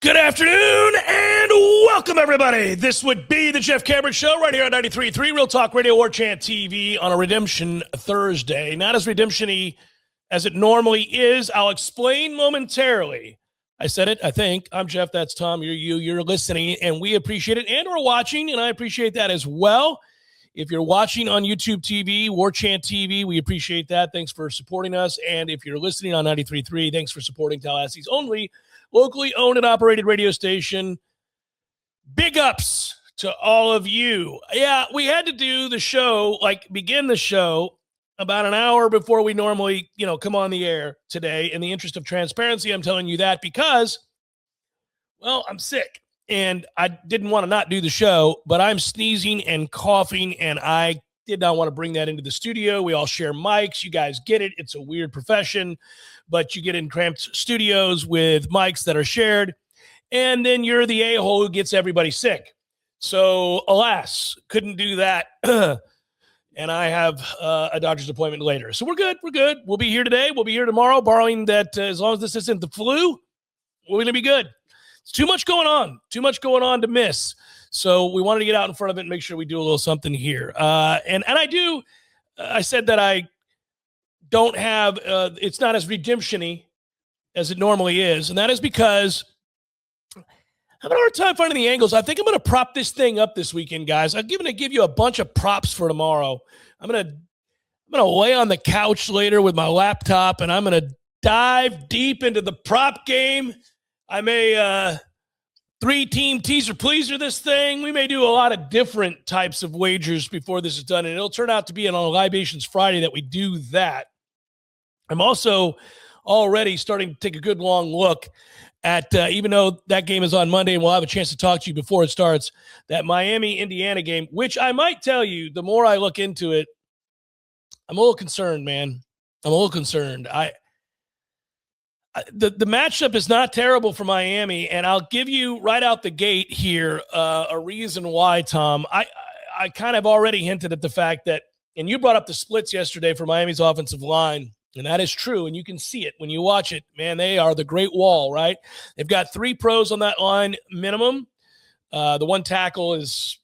Good afternoon and welcome, everybody. This would be the Jeff Cameron Show right here on 93.3 Real Talk Radio, Warchant TV on a Redemption Thursday. Not as redemption-y as it normally is. I'll explain momentarily. I said it, I think. I'm Jeff, that's Tom. You're listening, and we appreciate it. And we're watching, and I appreciate that as well. If you're watching on YouTube TV, Warchant TV, we appreciate that. Thanks for supporting us. And if you're listening on 93.3, thanks for supporting Tallahassee's only locally owned and operated radio station. Big ups to all of you. Yeah, we had to do the show, begin the show about an hour before we normally, come on the air today. In the interest of transparency, I'm telling you that because, well, I'm sick. And I didn't want to not do the show, but I'm sneezing and coughing, and I did not want to bring that into the studio. We all share mics. You guys get it. It's a weird profession, but you get in cramped studios with mics that are shared, and then you're the a-hole who gets everybody sick. So, alas, couldn't do that, and I have a doctor's appointment later. So we're good. We're good. We'll be here today. We'll be here tomorrow, borrowing that as long as this isn't the flu, we're going to be good. It's too much going on to miss. So we wanted to get out in front of it and make sure we do a little something here. And I said that I don't have, it's not as redemption-y as it normally is. And that is because I'm having a hard time finding the angles. I think I'm going to prop this thing up this weekend, guys. I'm going to give you a bunch of props for tomorrow. I'm going to lay on the couch later with my laptop, and I'm going to dive deep into the prop game. I may, 3-team teaser pleaser this thing. We may do a lot of different types of wagers before this is done, and it'll turn out to be on a Libations Friday that we do that. I'm also already starting to take a good long look at, even though that game is on Monday and we'll have a chance to talk to you before it starts, that Miami-Indiana game, which I might tell you, the more I look into it, I'm a little concerned, man. I'm a little concerned. The matchup is not terrible for Miami, and I'll give you right out the gate here a reason why, Tom. I kind of already hinted at the fact that, and you brought up the splits yesterday for Miami's offensive line, and that is true, and you can see it when you watch it. Man, they are the Great Wall, right? They've got 3 pros on that line minimum. The one tackle is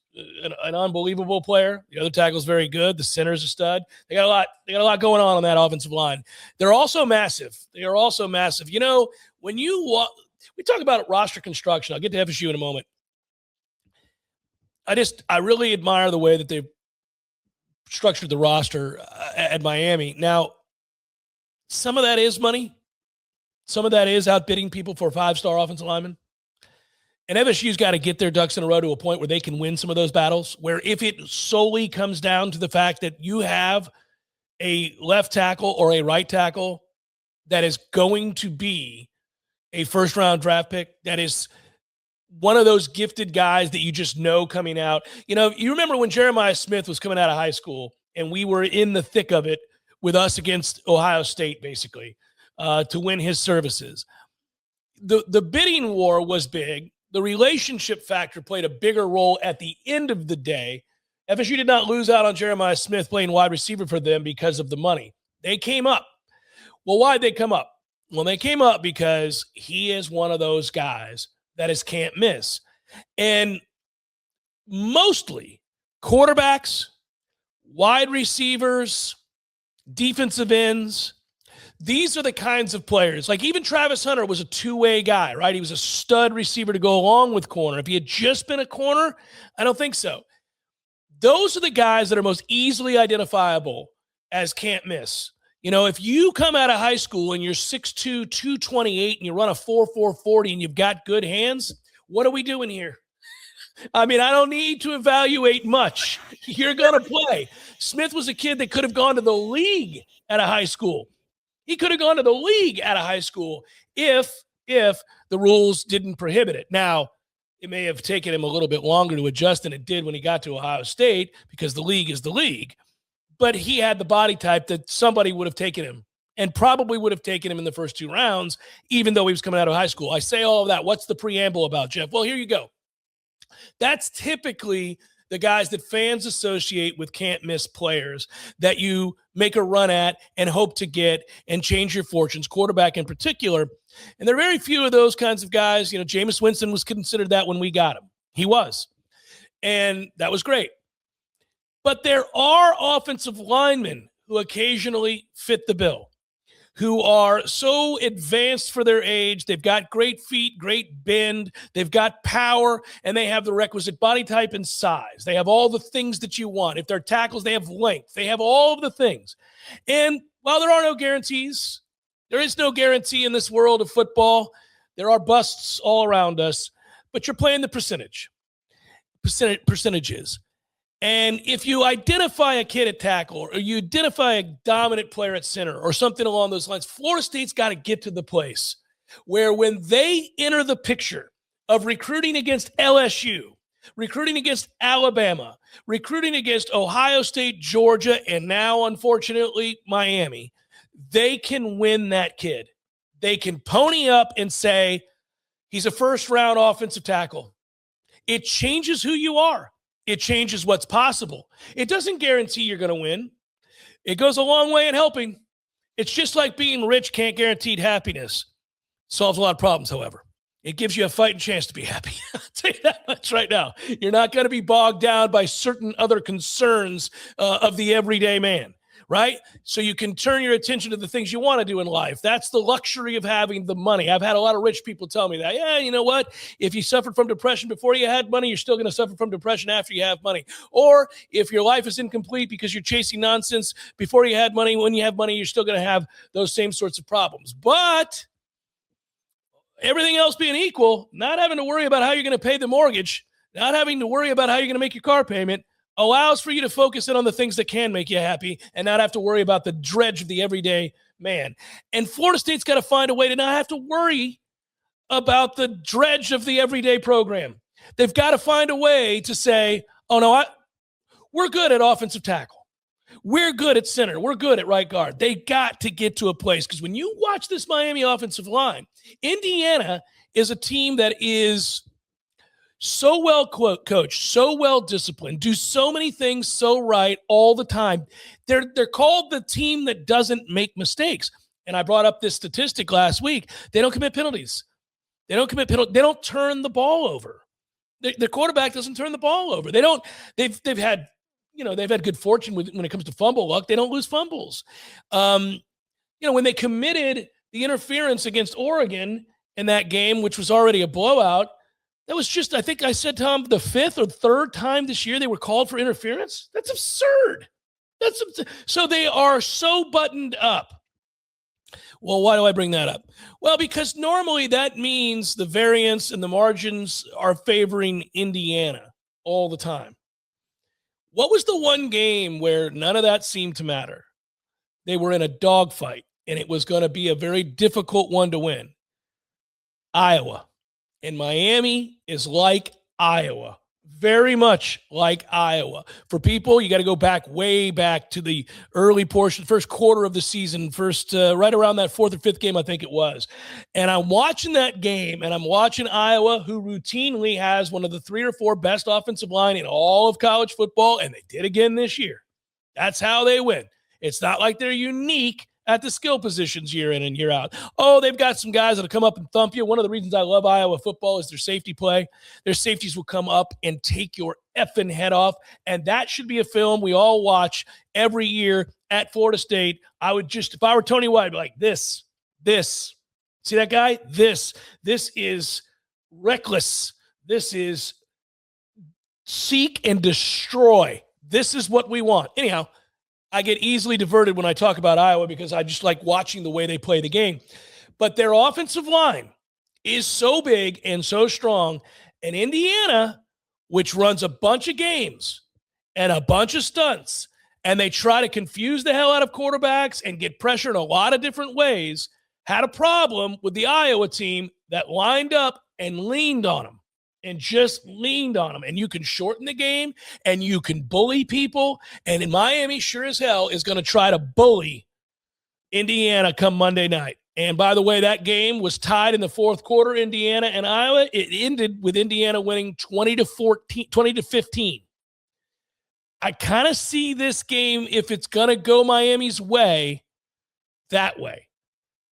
an unbelievable player. The other tackle is very good. The center's a stud. They got a lot going on that offensive line. They're also massive. They are also massive. When we talk about roster construction, I'll get to FSU in a moment. I really admire the way that they've structured the roster at Miami. Now, some of that is money. Some of that is outbidding people for 5-star offensive linemen. And FSU's got to get their ducks in a row to a point where they can win some of those battles, where if it solely comes down to the fact that you have a left tackle or a right tackle that is going to be a first-round draft pick, that is one of those gifted guys that you just know coming out. You remember when Jeremiah Smith was coming out of high school and we were in the thick of it with us against Ohio State, basically, to win his services. The bidding war was big. The relationship factor played a bigger role at the end of the day. FSU did not lose out on Jeremiah Smith playing wide receiver for them because of the money. They came up. Well, why'd they come up? Well, they came up because he is one of those guys that is can't miss. And mostly quarterbacks, wide receivers, defensive ends, these are the kinds of players. Like even Travis Hunter was a two-way guy, right? He was a stud receiver to go along with corner. If he had just been a corner, I don't think so. Those are the guys that are most easily identifiable as can't miss. If you come out of high school and you're 6'2", 228, and you run a 4.4 40 and you've got good hands, what are we doing here? I don't need to evaluate much. You're going to play. Smith was a kid that could have gone to the league at a high school. He could have gone to the league at a high school if the rules didn't prohibit it. Now, it may have taken him a little bit longer to adjust than it did when he got to Ohio State because the league is the league. But he had the body type that somebody would have taken him and probably would have taken him in the first 2 rounds, even though he was coming out of high school. I say all of that. What's the preamble about, Jeff? Well, here you go. That's typically the guys that fans associate with can't miss players that you make a run at and hope to get and change your fortunes, quarterback in particular. And there are very few of those kinds of guys. You know, Jameis Winston was considered that when we got him. He was. And that was great. But there are offensive linemen who occasionally fit the bill, who are so advanced for their age. They've got great feet, great bend. They've got power, and they have the requisite body type and size. They have all the things that you want. If they're tackles, they have length. They have all of the things. And while there are no guarantees, there is no guarantee in this world of football. There are busts all around us, but you're playing the percentages. And if you identify a kid at tackle or you identify a dominant player at center or something along those lines, Florida State's got to get to the place where when they enter the picture of recruiting against LSU, recruiting against Alabama, recruiting against Ohio State, Georgia, and now, unfortunately, Miami, they can win that kid. They can pony up and say, he's a first-round offensive tackle. It changes who you are. It changes what's possible. It doesn't guarantee you're going to win. It goes a long way in helping. It's just like being rich can't guarantee happiness. Solves a lot of problems, however. It gives you a fighting chance to be happy. I'll tell you that much right now. You're not going to be bogged down by certain other concerns of the everyday man, right? So you can turn your attention to the things you want to do in life. That's the luxury of having the money. I've had a lot of rich people tell me that. Yeah, you know what? If you suffered from depression before you had money, you're still going to suffer from depression after you have money. Or if your life is incomplete because you're chasing nonsense before you had money, when you have money, you're still going to have those same sorts of problems. But everything else being equal, not having to worry about how you're going to pay the mortgage, not having to worry about how you're going to make your car payment, allows for you to focus in on the things that can make you happy and not have to worry about the dredge of the everyday man. And Florida State's got to find a way to not have to worry about the dredge of the everyday program. They've got to find a way to say, oh, no, we're good at offensive tackle. We're good at center. We're good at right guard. They got to get to a place because when you watch this Miami offensive line, Indiana is a team that is so well coached, so well disciplined, do so many things so right all the time. They're called the team that doesn't make mistakes. And I brought up this statistic last week. They don't commit penalties. They don't turn the ball over. Their quarterback doesn't turn the ball over. They've had good fortune when it comes to fumble luck. They don't lose fumbles. When they committed the interference against Oregon in that game, which was already a blowout, that was just, I think I said, Tom, the fifth or third time this year they were called for interference. That's absurd. So they are so buttoned up. Well, why do I bring that up? Well, because normally that means the variance and the margins are favoring Indiana all the time. What was the one game where none of that seemed to matter? They were in a dogfight, and it was going to be a very difficult one to win. Iowa. And Miami is like Iowa, very much like Iowa. For people, you got to go way back to the early portion, first quarter of the season, right around that fourth or fifth game, I think it was. And I'm watching that game, and I'm watching Iowa, who routinely has one of the 3 or 4 best offensive line in all of college football, and they did again this year. That's how they win. It's not like they're unique at the skill positions year in and year out. Oh, they've got some guys that'll come up and thump you. One of the reasons I love Iowa football is their safety play. Their safeties will come up and take your effing head off, and that should be a film we all watch every year at Florida State. I would just, if I were Tony White, I'd be like, this. See that guy? This is reckless. This is seek and destroy. This is what we want. Anyhow, I get easily diverted when I talk about Iowa because I just like watching the way they play the game. But their offensive line is so big and so strong. And Indiana, which runs a bunch of games and a bunch of stunts, and they try to confuse the hell out of quarterbacks and get pressure in a lot of different ways, had a problem with the Iowa team that lined up and leaned on them. And just leaned on them. And you can shorten the game, and you can bully people. And in Miami, sure as hell, is going to try to bully Indiana come Monday night. And by the way, that game was tied in the fourth quarter, Indiana and Iowa. It ended with Indiana winning 20-15. I kind of see this game, if it's going to go Miami's way, that way.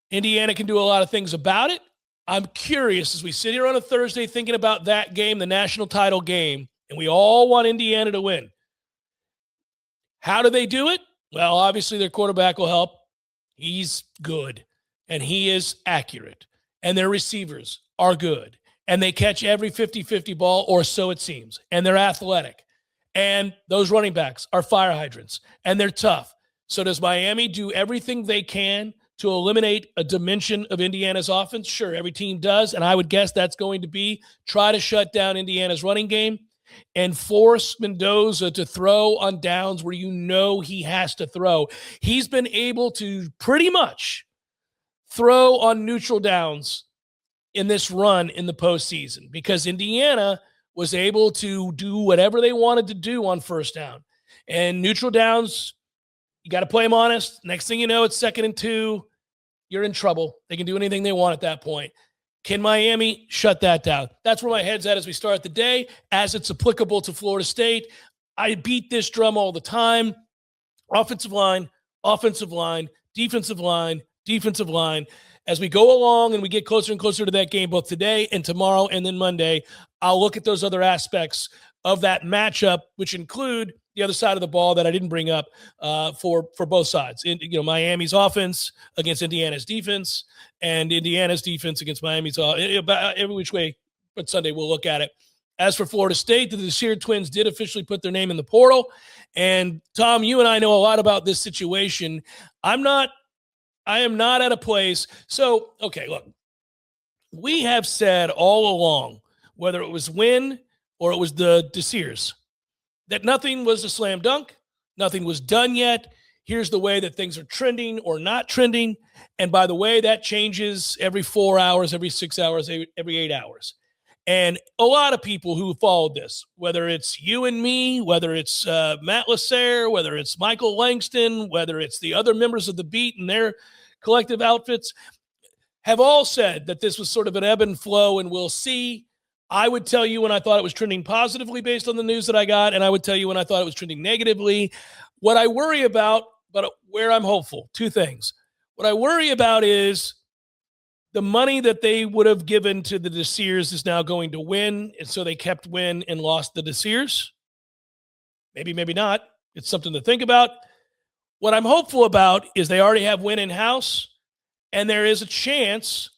Indiana can do a lot of things about it. I'm curious, as we sit here on a Thursday thinking about that game, the national title game, and we all want Indiana to win. How do they do it? Well, obviously their quarterback will help. He's good, and he is accurate, and their receivers are good, and they catch every 50-50 ball, or so it seems, and they're athletic, and those running backs are fire hydrants, and they're tough. So does Miami do everything they can to eliminate a dimension of Indiana's offense? Sure, every team does, and I would guess that's going to be try to shut down Indiana's running game and force Mendoza to throw on downs where you know he has to throw. He's been able to pretty much throw on neutral downs in this run in the postseason because Indiana was able to do whatever they wanted to do on first down. And neutral downs, you got to play them honest. Next thing you know, it's 2nd and 2. You're in trouble. They can do anything they want at that point. Can Miami shut that down? That's where my head's at as we start the day, as it's applicable to Florida State. I beat this drum all the time. Offensive line, defensive line. As we go along and we get closer and closer to that game, both today and tomorrow and then Monday, I'll look at those other aspects of that matchup, which include the other side of the ball that I didn't bring up for both sides. Miami's offense against Indiana's defense, and Indiana's defense against Miami's every which way. But Sunday we'll look at it. As for Florida State, the Desir twins did officially put their name in the portal. And Tom, you and I know a lot about this situation. I am not at a place. So, okay, look, we have said all along, whether it was Wynn or it was the Desirs, that nothing was a slam dunk. Nothing was done yet. Here's the way that things are trending or not trending. And by the way, that changes every 4 hours, every 6 hours, every 8 hours. And a lot of people who followed this, whether it's you and me, whether it's Matt Lasser, whether it's Michael Langston, whether it's the other members of the beat and their collective outfits, have all said that this was sort of an ebb and flow, and we'll see. I would tell you when I thought it was trending positively based on the news that I got, and I would tell you when I thought it was trending negatively. What I worry about, but where I'm hopeful, two things. What I worry about is the money that they would have given to the Desirs is now going to Win, and so they kept Win and lost the Desirs. Maybe, maybe not. It's something to think about. What I'm hopeful about is they already have Win in-house, and there is a chance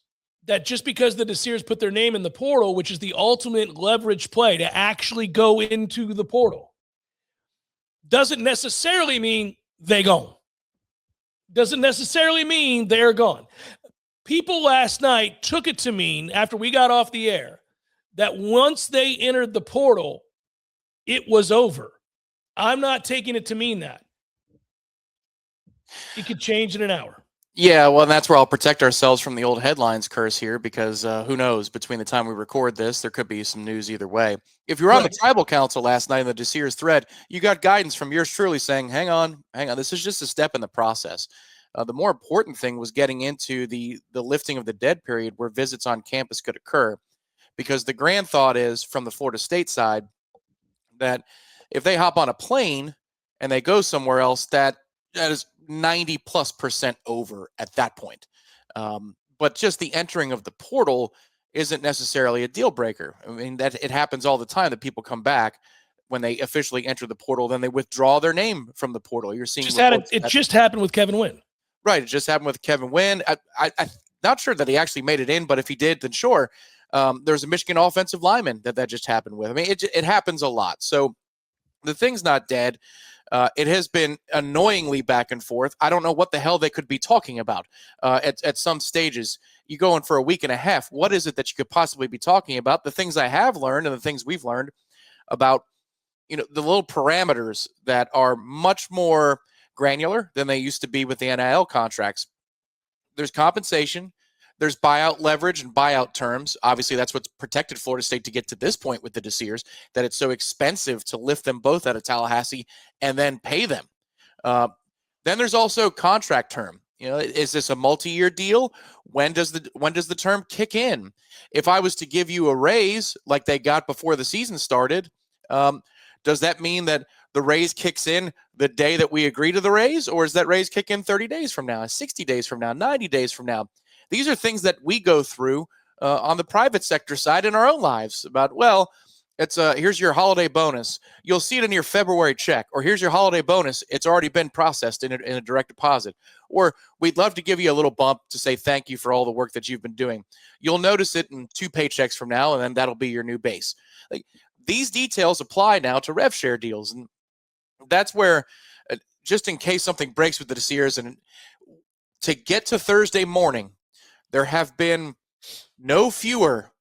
that just because the Desirs put their name in the portal, which is the ultimate leverage play to actually go into the portal, doesn't necessarily mean they gone. Doesn't necessarily mean they're gone. People last night took it to mean, after we got off the air, that once they entered the portal, it was over. I'm not taking it to mean that. It could change in an hour. Yeah, well, and that's where I'll protect ourselves from the old headlines curse here, because who knows, between the time we record this, there could be some news either way. If you were on the tribal council last night in the Desirs thread, you got guidance from yours truly saying, hang on, this is just a step in the process. The more important thing was getting into the lifting of the dead period where visits on campus could occur, because the grand thought is, from the Florida State side, that if they hop on a plane and they go somewhere else, that is 90+% over at that point. But just the entering of the portal isn't necessarily a deal breaker. I mean, that it happens all the time that people come back when they officially enter the portal, then they withdraw their name from the portal. You're seeing it just happened with Kevin Wynn. Right. It just happened with Kevin Wynn. I'm not sure that he actually made it in, but if he did, then sure. There's a Michigan offensive lineman that just happened with. I mean, it happens a lot. So the thing's not dead. It has been annoyingly back and forth. I don't know what the hell they could be talking about at some stages. You go in for a week and a half. What is it that you could possibly be talking about? The things I have learned and the things we've learned about, the little parameters that are much more granular than they used to be with the NIL contracts. There's compensation. There's buyout leverage and buyout terms. Obviously, that's what's protected Florida State to get to this point with the Desirs, that it's so expensive to lift them both out of Tallahassee and then pay them. Then there's also contract term. Is this a multi-year deal? When does the term kick in? If I was to give you a raise like they got before the season started, does that mean that the raise kicks in the day that we agree to the raise, or is that raise kick in 30 days from now, 60 days from now, 90 days from now? These are things that we go through on the private sector side in our own lives about, well, it's here's your holiday bonus. You'll see it in your February check, or here's your holiday bonus. It's already been processed in a direct deposit. Or we'd love to give you a little bump to say thank you for all the work that you've been doing. You'll notice it in 2 paychecks from now, and then that'll be your new base. Like, these details apply now to rev share deals, and that's where, just in case something breaks with the Desirs, and to get to Thursday morning, there have been no fewer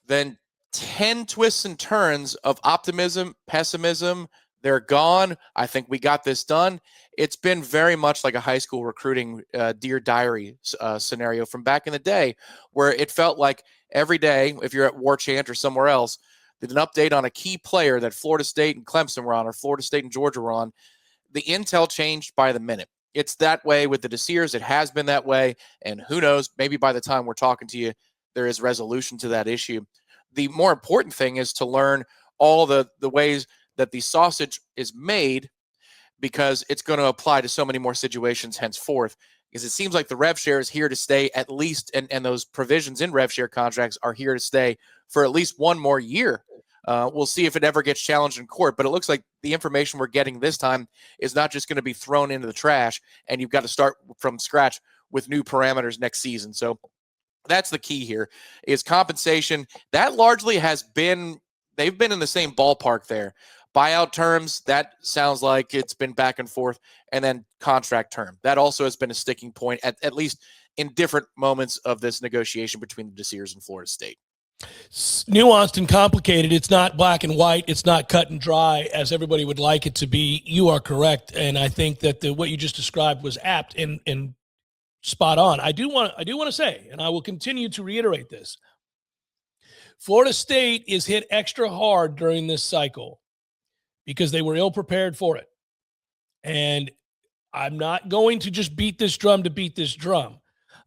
than 10 twists and turns of optimism, pessimism. They're gone. I think we got this done. It's been very much like a high school recruiting Dear Diary scenario from back in the day, where it felt like every day, if you're at Warchant or somewhere else, did an update on a key player that Florida State and Clemson were on, or Florida State and Georgia were on. The intel changed by the minute. It's that way with the Desirs. It has been that way. And who knows, maybe by the time we're talking to you, there is resolution to that issue. The more important thing is to learn all the ways that the sausage is made, because it's going to apply to so many more situations henceforth, because it seems like the rev share is here to stay at least, and those provisions in rev share contracts are here to stay for at least one more year. We'll see if it ever gets challenged in court, but it looks like the information we're getting this time is not just going to be thrown into the trash, and you've got to start from scratch with new parameters next season. So that's the key here, is compensation. That largely has been, they've been in the same ballpark there. Buyout terms, that sounds like it's been back and forth. And then contract term, that also has been a sticking point, at least in different moments of this negotiation between the Desirs and Florida State. It's nuanced and complicated. It's not black and white. It's not cut and dry as everybody would like it to be. You are correct. And I think that what you just described was apt and spot on. I do want to say, and I will continue to reiterate this, Florida State is hit extra hard during this cycle because they were ill prepared for it. And I'm not going to just beat this drum to beat this drum.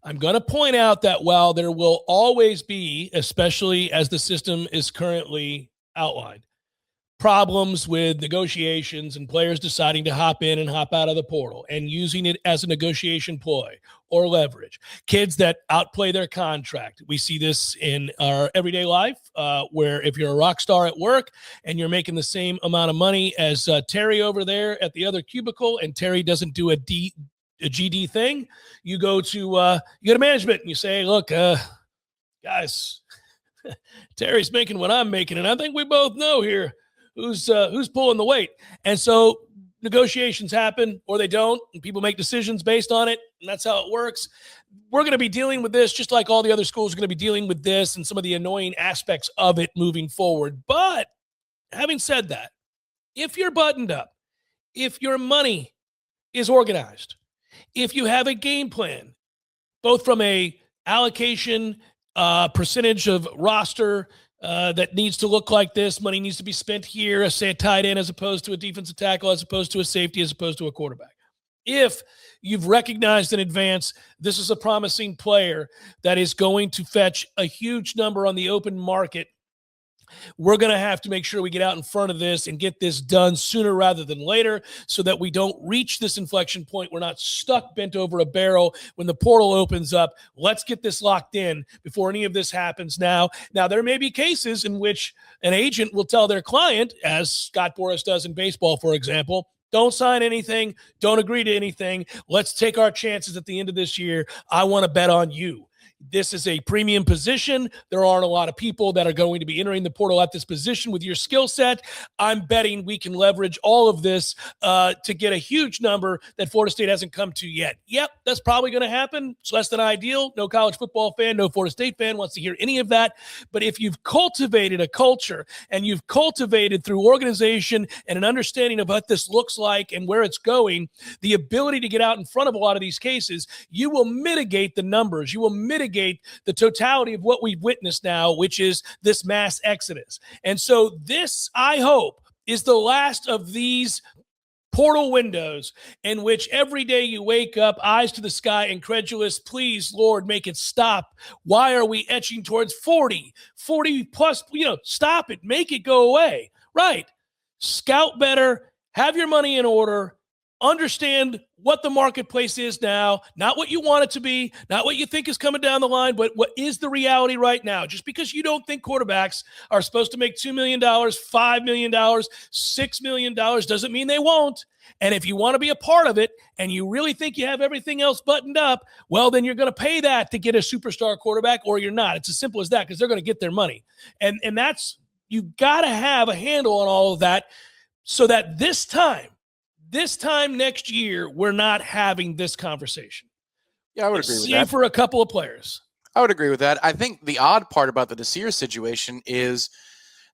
I'm going to point out that while there will always be, especially as the system is currently outlined, problems with negotiations and players deciding to hop in and hop out of the portal and using it as a negotiation ploy or leverage. Kids that outplay their contract. We see this in our everyday life, where if you're a rock star at work and you're making the same amount of money as Terry over there at the other cubicle, and Terry doesn't do a GD thing, you go to management and you say, look, guys, Terry's making what I'm making, and I think we both know here who's pulling the weight. And so negotiations happen, or they don't, and people make decisions based on it, and that's how it works. We're going to be dealing with this just like all the other schools are going to be dealing with this and some of the annoying aspects of it moving forward. But having said that, if you're buttoned up, if your money is organized, if you have a game plan, both from a allocation percentage of roster that needs to look like this, money needs to be spent here, say a tight end as opposed to a defensive tackle, as opposed to a safety, as opposed to a quarterback. If you've recognized in advance this is a promising player that is going to fetch a huge number on the open market, we're going to have to make sure we get out in front of this and get this done sooner rather than later, so that we don't reach this inflection point. We're not stuck bent over a barrel when the portal opens up. Let's get this locked in before any of this happens now. Now, there may be cases in which an agent will tell their client, as Scott Boras does in baseball, for example, don't sign anything, don't agree to anything. Let's take our chances at the end of this year. I want to bet on you. This is a premium position. There aren't a lot of people that are going to be entering the portal at this position with your skill set. I'm betting we can leverage all of this to get a huge number that Florida State hasn't come to yet. Yep, that's probably going to happen. It's less than ideal. No college football fan, no Florida State fan wants to hear any of that. But if you've cultivated a culture and you've cultivated through organization and an understanding of what this looks like and where it's going, the ability to get out in front of a lot of these cases, you will mitigate the numbers. You will mitigate the totality of what we've witnessed now, which is this mass exodus. And so this, I hope, is the last of these portal windows in which every day you wake up, eyes to the sky, incredulous, please, Lord, make it stop. Why are we etching towards 40 plus? Stop it. Make it go away. Right. Scout better, have your money in order, understand what the marketplace is now, not what you want it to be, not what you think is coming down the line, but what is the reality right now. Just because you don't think quarterbacks are supposed to make $2 million, $5 million, $6 million doesn't mean they won't. And if you want to be a part of it and you really think you have everything else buttoned up, well, then you're going to pay that to get a superstar quarterback, or you're not. It's as simple as that, because they're going to get their money. And that's, you got to have a handle on all of that, so that this time next year, we're not having this conversation. Yeah, I would agree with that. For a couple of players. I would agree with that. I think the odd part about the Desir situation is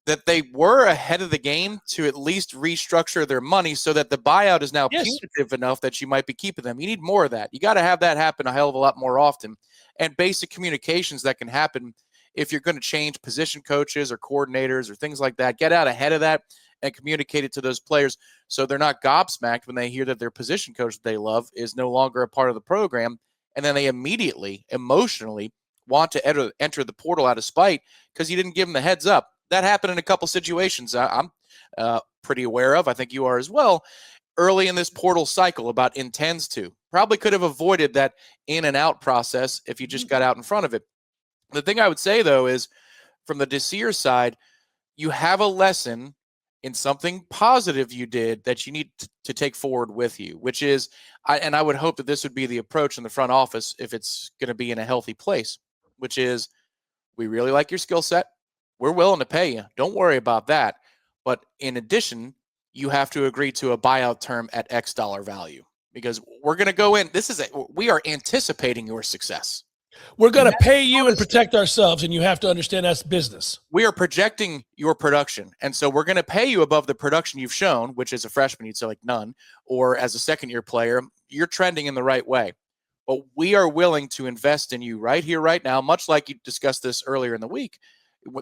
that they were ahead of the game to at least restructure their money so that the buyout is now punitive enough that you might be keeping them. You need more of that. You got to have that happen a hell of a lot more often. And basic communications that can happen if you're going to change position coaches or coordinators or things like that. Get out ahead of that and communicate it to those players so they're not gobsmacked when they hear that their position coach that they love is no longer a part of the program, and then they immediately, emotionally, want to enter the portal out of spite because you didn't give them the heads up. That happened in a couple situations I'm pretty aware of. I think you are as well. Early in this portal cycle about intends to. Probably could have avoided that in and out process if you just got out in front of it. The thing I would say, though, is from the Desir side, you have a lesson in something positive you did that you need to take forward with you, which is, I would hope that this would be the approach in the front office if it's going to be in a healthy place, which is, we really like your skill set. We're willing to pay you. Don't worry about that. But in addition, you have to agree to a buyout term at X dollar value, because we're going to go in. We are anticipating your success. We're going to pay you and protect ourselves, and you have to understand that's business. We are projecting your production, and so we're going to pay you above the production you've shown, which as a freshman, you'd say like none, or as a second-year player, you're trending in the right way. But we are willing to invest in you right here, right now, much like you discussed this earlier in the week,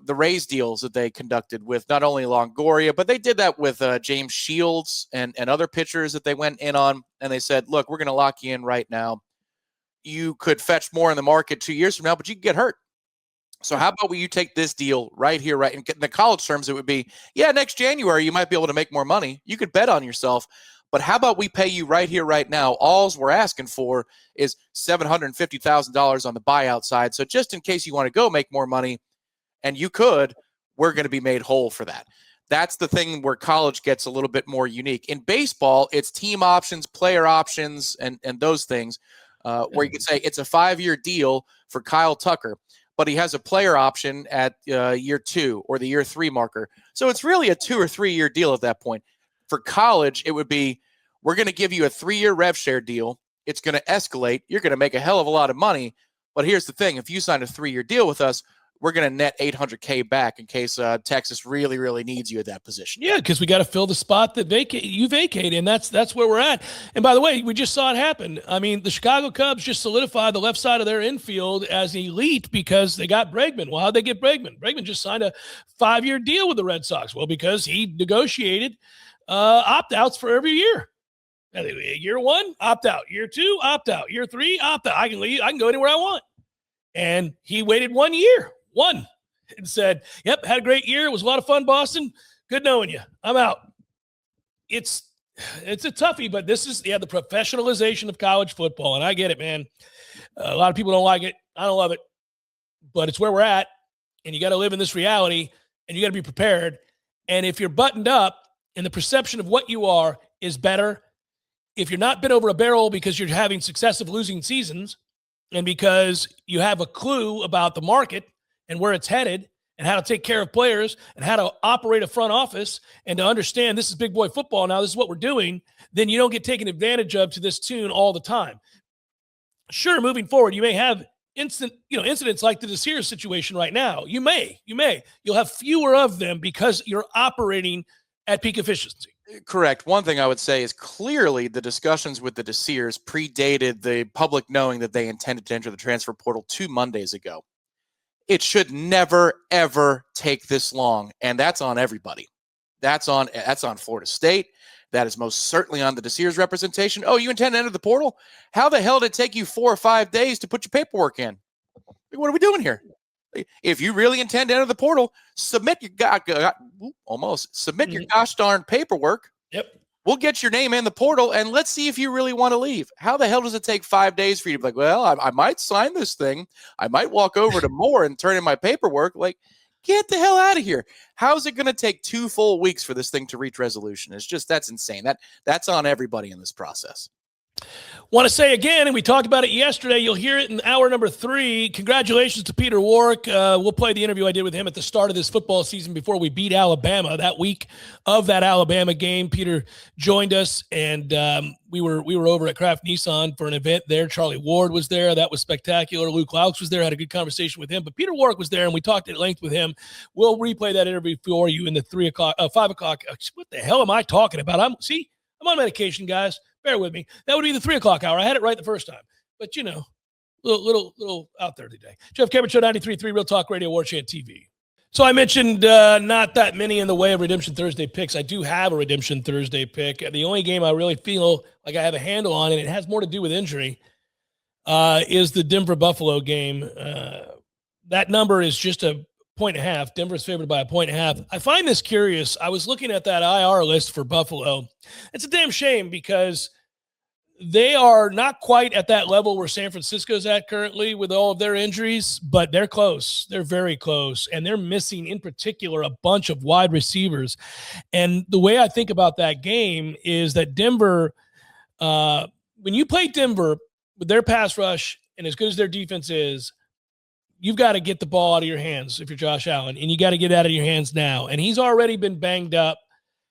the Rays deals that they conducted with not only Longoria, but they did that with James Shields and other pitchers that they went in on, and they said, look, we're going to lock you in right now. You could fetch more in the market 2 years from now, but you could get hurt. So how about you take this deal right here, right? In the college terms, it would be, yeah, next January, you might be able to make more money. You could bet on yourself. But how about we pay you right here, right now? All we're asking for is $750,000 on the buyout side. So just in case you want to go make more money, and you could, we're going to be made whole for that. That's the thing where college gets a little bit more unique. In baseball, it's team options, player options, and those things. Where you could say it's a 5-year deal for Kyle Tucker, but he has a player option at year 2 or the year 3 marker. So it's really a 2 or 3 year deal at that point. For college, it would be, we're going to give you a 3-year rev share deal. It's going to escalate. You're going to make a hell of a lot of money. But here's the thing. If you sign a 3-year deal with us, we're going to net $800K back in case Texas really, really needs you at that position. Yeah, because we got to fill the spot that you vacate, and that's where we're at. And by the way, we just saw it happen. I mean, the Chicago Cubs just solidified the left side of their infield as elite because they got Bregman. Well, how'd they get Bregman? Bregman just signed a 5-year deal with the Red Sox. Well, because he negotiated opt-outs for every year. Year 1, opt-out. Year 2, opt-out. Year 3, opt-out. I can leave. I can go anywhere I want. And he waited 1 year. And said, yep, had a great year. It was a lot of fun, Boston. Good knowing you. I'm out. It's a toughie, but this is the professionalization of college football, and I get it, man. A lot of people don't like it. I don't love it, but it's where we're at, and you got to live in this reality, and you got to be prepared. And if you're buttoned up and the perception of what you are is better, if you're not bent over a barrel because you're having successive losing seasons and because you have a clue about the market and where it's headed and how to take care of players and how to operate a front office and to understand this is big boy football now, this is what we're doing, then you don't get taken advantage of to this tune all the time. Sure, moving forward, you may have incidents like the Desir situation right now. You may. You'll have fewer of them because you're operating at peak efficiency. Correct. One thing I would say is clearly the discussions with the Desirs predated the public knowing that they intended to enter the transfer portal 2 Mondays ago. It should never, ever take this long, and that's on everybody. That's on Florida State. That is most certainly on the Desirs representation. Oh, you intend to enter the portal? How the hell did it take you 4 or 5 days to put your paperwork in? What are we doing here? If you really intend to enter the portal, submit your gosh darn paperwork. Yep. we'll get your name in the portal and let's see if you really want to leave. How the hell does it take 5 days for you to be like, well, I might sign this thing. I might walk over to Moore and turn in my paperwork. Like, get the hell out of here. How's it going to take 2 full weeks for this thing to reach resolution? It's just, that's insane. That's on everybody in this process. Want to say again, and we talked about it yesterday, you'll hear it in hour number 3. Congratulations to Peter Warwick. We'll play the interview I did with him at the start of this football season before we beat Alabama. That week of that Alabama game, Peter joined us, and we were over at Kraft Nissan for an event there. Charlie Ward was there. That was spectacular. Luke Laux was there. Had a good conversation with him. But Peter Warwick was there, and we talked at length with him. We'll replay that interview for you in the 5 o'clock. What the hell am I talking about? I'm on medication, guys. Bear with me. That would be the 3 o'clock hour. I had it right the first time. But, little out there today. Jeff Cameron Show, 93.3 Real Talk Radio, Warchant TV. So I mentioned not that many in the way of Redemption Thursday picks. I do have a Redemption Thursday pick. The only game I really feel like I have a handle on, and it has more to do with injury, is the Denver-Buffalo game. That number is just a 1.5. Denver's favored by 1.5. I find this curious. I was looking at that IR list for Buffalo. It's a damn shame because they are not quite at that level where San Francisco's at currently with all of their injuries, but they're close. They're very close, and they're missing, in particular, a bunch of wide receivers. And the way I think about that game is that Denver, when you play Denver with their pass rush and as good as their defense is, you've got to get the ball out of your hands if you're Josh Allen, and you got to get it out of your hands now. And he's already been banged up.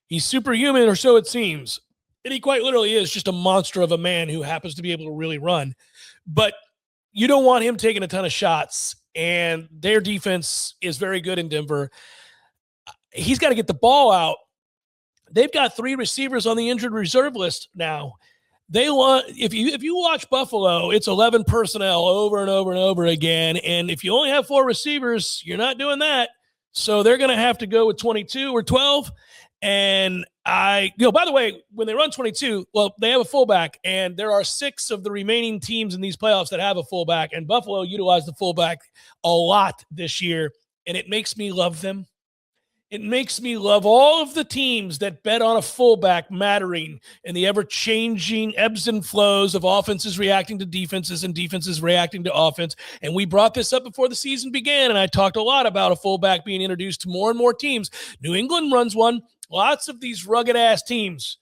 He's superhuman, or so it seems. And he quite literally is just a monster of a man who happens to be able to really run. But you don't want him taking a ton of shots, and their defense is very good in Denver. He's got to get the ball out. They've got 3 receivers on the injured reserve list now. They want, if you watch Buffalo, it's 11 personnel over and over and over again. And if you only have 4 receivers, you're not doing that. So they're going to have to go with 22 or 12. And by the way, when they run 22, well, they have a fullback, and there are 6 of the remaining teams in these playoffs that have a fullback, and Buffalo utilized the fullback a lot this year, and it makes me love them. It makes me love all of the teams that bet on a fullback mattering and the ever-changing ebbs and flows of offenses reacting to defenses and defenses reacting to offense. And we brought this up before the season began, and I talked a lot about a fullback being introduced to more and more teams. New England runs one. Lots of these rugged-ass teams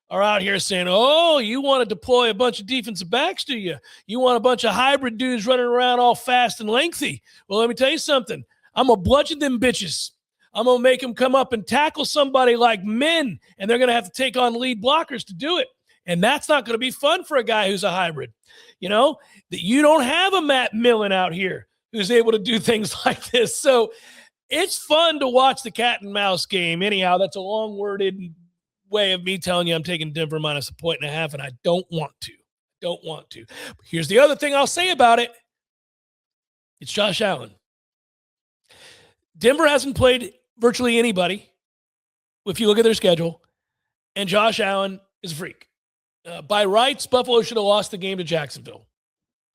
are out here saying, oh, you want to deploy a bunch of defensive backs, do you? You want a bunch of hybrid dudes running around all fast and lengthy. Well, let me tell you something. I'm going to bludgeon them bitches. I'm going to make them come up and tackle somebody like men, and they're going to have to take on lead blockers to do it. And that's not going to be fun for a guy who's a hybrid. That you don't have a Matt Millen out here who's able to do things like this. So it's fun to watch the cat and mouse game. Anyhow, that's a long-worded way of me telling you I'm taking Denver minus 1.5, and I don't want to. But here's the other thing I'll say about it. It's Josh Allen. Denver hasn't played virtually anybody, if you look at their schedule, and Josh Allen is a freak. By rights, Buffalo should have lost the game to Jacksonville.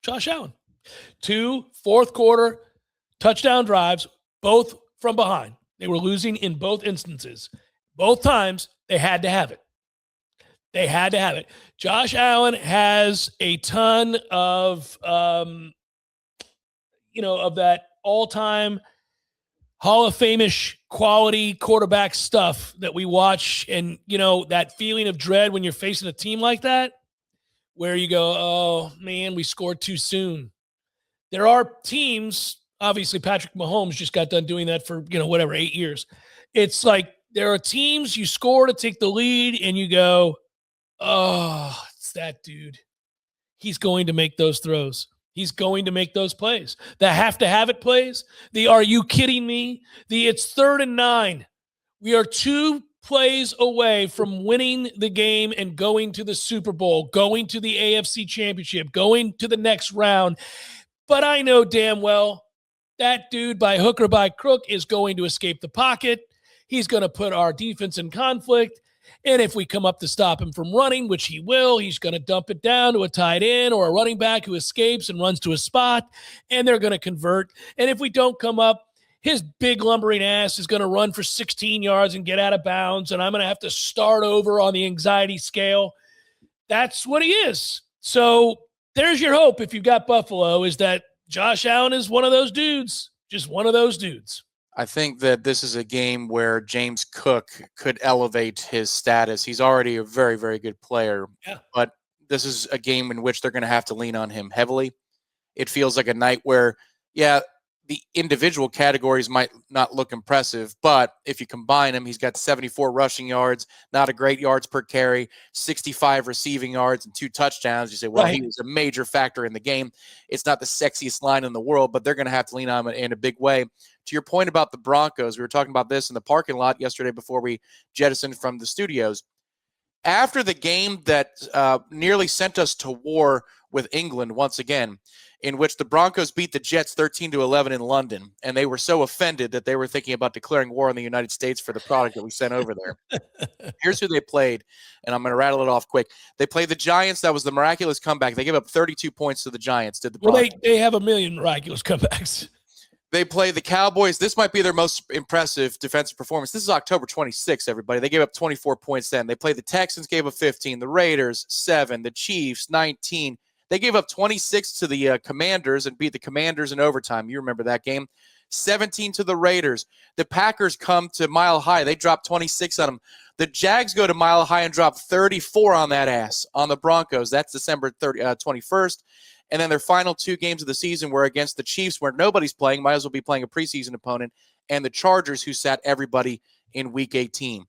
Josh Allen. 2 fourth-quarter touchdown drives, both from behind. They were losing in both instances. Both times, they had to have it. Josh Allen has a ton of, of that all-time Hall of Fame-ish quality quarterback stuff that we watch, and, that feeling of dread when you're facing a team like that, where you go, oh, man, we scored too soon. There are teams, obviously Patrick Mahomes just got done doing that for, 8 years. It's like there are teams you score to take the lead, and you go, oh, it's that dude. He's going to make those throws. He's going to make those plays. The have-to-have-it plays. The are you kidding me? It's 3rd and 9. We are 2 plays away from winning the game and going to the Super Bowl, going to the AFC Championship, going to the next round. But I know damn well that dude, by hook or by crook, is going to escape the pocket. He's going to put our defense in conflict. And if we come up to stop him from running, which he will, he's going to dump it down to a tight end or a running back who escapes and runs to a spot, and they're going to convert. And if we don't come up, his big lumbering ass is going to run for 16 yards and get out of bounds, and I'm going to have to start over on the anxiety scale. That's what he is. So there's your hope if you've got Buffalo, is that Josh Allen is one of those dudes, just one of those dudes. I think that this is a game where James Cook could elevate his status. He's already a very, very good player, but this is a game in which they're going to have to lean on him heavily. It feels like a night where, the individual categories might not look impressive, but if you combine them, he's got 74 rushing yards, not a great yards per carry, 65 receiving yards, and 2 touchdowns. You say, well, He was a major factor in the game. It's not the sexiest line in the world, but they're going to have to lean on him in a big way. To your point about the Broncos, we were talking about this in the parking lot yesterday before we jettisoned from the studios. After the game that nearly sent us to war with England once again, in which the Broncos beat the Jets 13-11 in London, and they were so offended that they were thinking about declaring war on the United States for the product that we sent over there. Here's who they played, and I'm going to rattle it off quick. They played the Giants. That was the miraculous comeback. They gave up 32 points to the Giants. Did the Broncos. Well, they have a million miraculous comebacks. They play the Cowboys. This might be their most impressive defensive performance. This is October 26th, everybody. They gave up 24 points then. They played the Texans, gave up 15. The Raiders, 7. The Chiefs, 19. They gave up 26 to the Commanders and beat the Commanders in overtime. You remember that game. 17 to the Raiders. The Packers come to Mile High. They drop 26 on them. The Jags go to Mile High and drop 34 on that ass on the Broncos. That's December 21st. And then their final 2 games of the season were against the Chiefs, where nobody's playing, might as well be playing a preseason opponent, and the Chargers, who sat everybody in Week 18.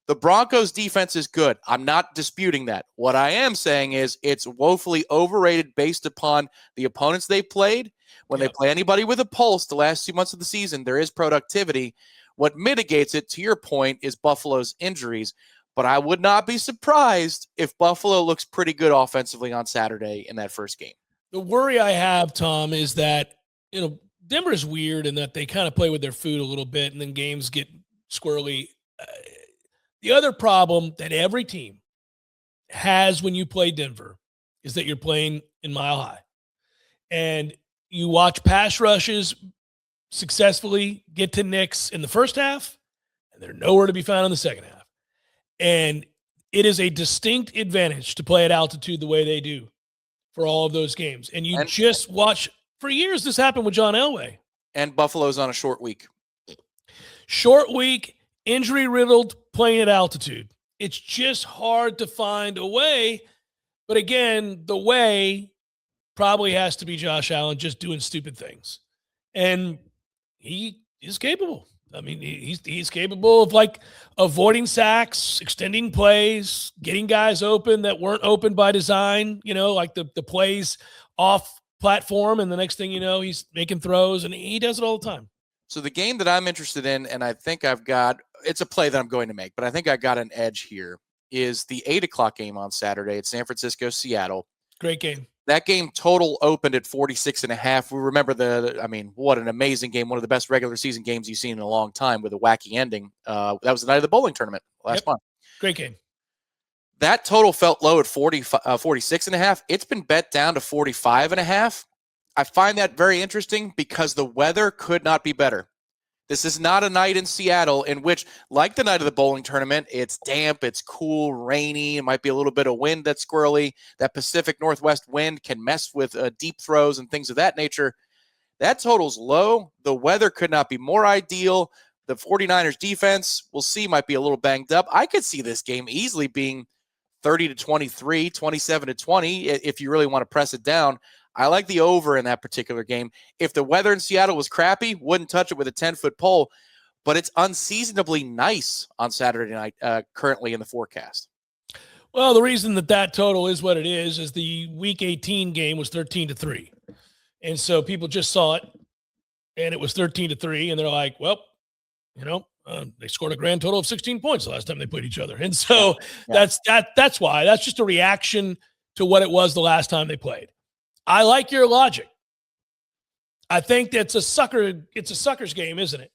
The Broncos' defense is good. I'm not disputing that. What I am saying is it's woefully overrated based upon the opponents they played. When they play anybody with a pulse the last 2 months of the season, there is productivity. What mitigates it, to your point, is Buffalo's injuries. But I would not be surprised if Buffalo looks pretty good offensively on Saturday in that first game. The worry I have, Tom, is that, Denver is weird in that they kind of play with their food a little bit and then games get squirrely. The other problem that every team has when you play Denver is that you're playing in Mile High. And you watch pass rushes successfully get to Knicks in the first half, and they're nowhere to be found in the second half. And it is a distinct advantage to play at altitude the way they do for all of those games. And you just watch – for years this happened with John Elway. And Buffalo's on a short week. Short week, injury-riddled, playing at altitude. It's just hard to find a way. But again, the way probably has to be Josh Allen just doing stupid things. And he is capable. I mean, he's capable of avoiding sacks, extending plays, getting guys open that weren't open by design, like the plays off platform. And the next thing you know, he's making throws, and he does it all the time. So the game that I'm interested in, and I think it's a play that I'm going to make, but I think I got an edge here, is the 8:00 game on Saturday at San Francisco, Seattle. Great game. That game total opened at 46.5. We remember what an amazing game. One of the best regular season games you've seen in a long time with a wacky ending. That was the night of the bowling tournament last month. Great game. That total felt low at 46.5. It's been bet down to 45.5. I find that very interesting because the weather could not be better. This is not a night in Seattle in which, like the night of the bowling tournament, it's damp, it's cool, rainy, it might be a little bit of wind that's squirrely. That Pacific Northwest wind can mess with deep throws and things of that nature. That total's low. The weather could not be more ideal. The 49ers defense, we'll see, might be a little banged up. I could see this game easily being 30-23, 27-20 if you really want to press it down. I like the over in that particular game. If the weather in Seattle was crappy, wouldn't touch it with a 10-foot pole, but it's unseasonably nice on Saturday night currently in the forecast. Well, the reason that total is what it is the Week 18 game was 13-3. And so people just saw it, and it was 13-3, and they're like, well, they scored a grand total of 16 points the last time they played each other. And so that's why. That's just a reaction to what it was the last time they played. I like your logic. I think it's a sucker's game, isn't it?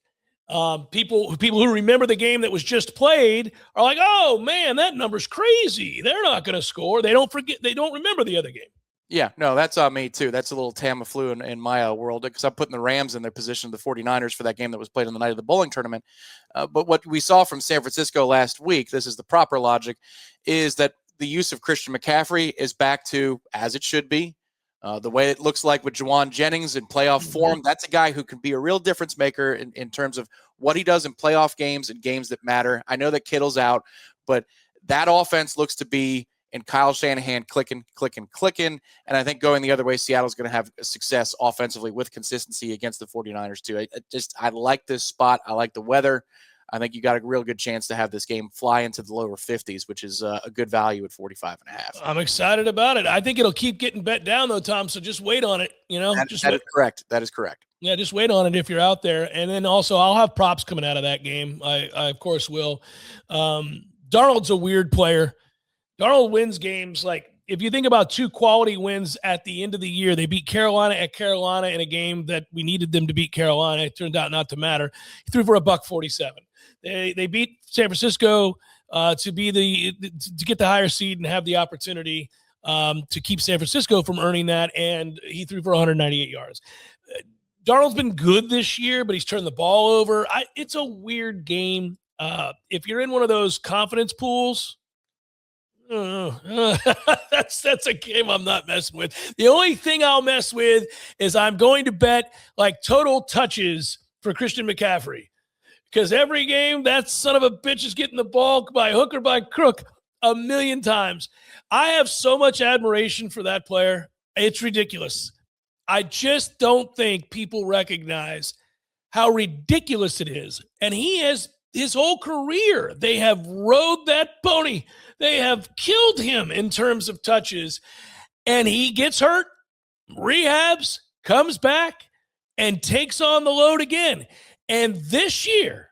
People who remember the game that was just played are like, oh man, that number's crazy. They're not going to score. They don't remember the other game. Yeah, no, that's on me too. That's a little Tamiflu in my world because I'm putting the Rams in their position, the 49ers, for that game that was played on the night of the bowling tournament. But what we saw from San Francisco last week, this is the proper logic, is that the use of Christian McCaffrey is back to as it should be. The way it looks like with Juwan Jennings in playoff form, that's a guy who can be a real difference maker in terms of what he does in playoff games and games that matter. I know that Kittle's out, but that offense looks to be in Kyle Shanahan clicking. And I think going the other way, Seattle's going to have success offensively with consistency against the 49ers too. I like this spot. I like the weather. I think you got a real good chance to have this game fly into the lower 50s, which is a good value at 45.5. I'm excited about it. I think it'll keep getting bet down though, Tom. So just wait on it. That is correct. That is correct. Yeah, just wait on it if you're out there. And then also I'll have props coming out of that game. I of course will. Darnold's a weird player. Darnold wins games. Like if you think about two quality wins at the end of the year, they beat Carolina at Carolina in a game that we needed them to beat Carolina. It turned out not to matter. He threw for $147. They beat San Francisco to get the higher seed and have the opportunity to keep San Francisco from earning that, and he threw for 198 yards. Darnold's been good this year, but he's turned the ball over. It's a weird game. If you're in one of those confidence pools, that's a game I'm not messing with. The only thing I'll mess with is I'm going to bet like total touches for Christian McCaffrey. Because every game, that son of a bitch is getting the ball by hook or by crook a million times. I have so much admiration for that player. It's ridiculous. I just don't think people recognize how ridiculous it is. And he has his whole career. They have rode that pony. They have killed him in terms of touches. And he gets hurt, rehabs, comes back, and takes on the load again. And this year,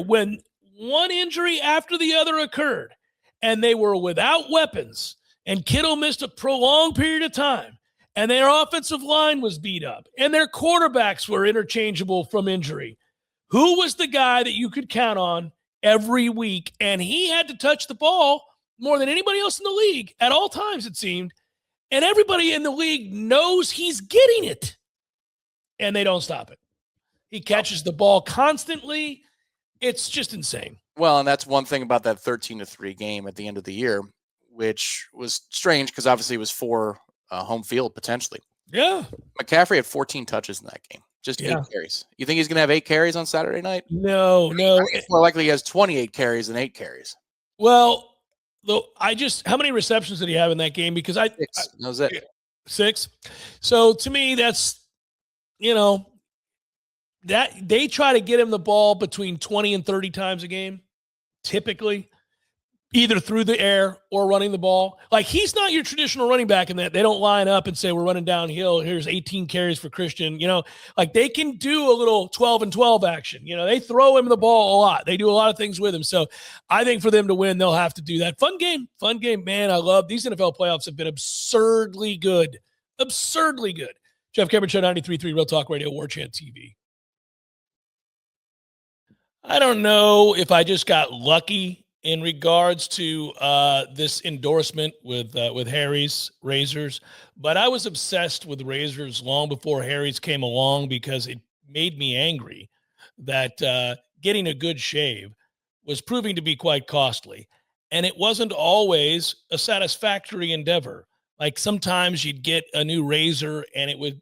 when one injury after the other occurred, and they were without weapons, and Kittle missed a prolonged period of time, and their offensive line was beat up, and their quarterbacks were interchangeable from injury, who was the guy that you could count on every week? And he had to touch the ball more than anybody else in the league at all times, it seemed. And everybody in the league knows he's getting it, and they don't stop it. He catches the ball constantly. It's just insane. Well, and that's one thing about that 13-3 game at the end of the year, which was strange because obviously it was for home field potentially. Yeah. McCaffrey had 14 touches in that game, just 8 carries. You think he's going to have 8 carries on Saturday night? No. It's more likely he has 28 carries than 8 carries. Well, how many receptions did he have in that game? Because 6. That was it. 6. So to me, that's, that they try to get him the ball between 20 and 30 times a game, typically, either through the air or running the ball. Like, he's not your traditional running back in that. They don't line up and say, we're running downhill. Here's 18 carries for Christian. Like they can do a little 12 and 12 action. They throw him the ball a lot. They do a lot of things with him. So I think for them to win, they'll have to do that. Fun game, man. I love these NFL playoffs have been absurdly good. Jeff Cameron Show, 93.3 Real Talk Radio, Warchant TV. I don't know if I just got lucky in regards to this endorsement with Harry's razors, but I was obsessed with razors long before Harry's came along because it made me angry that getting a good shave was proving to be quite costly, and it wasn't always a satisfactory endeavor. Like sometimes you'd get a new razor and it would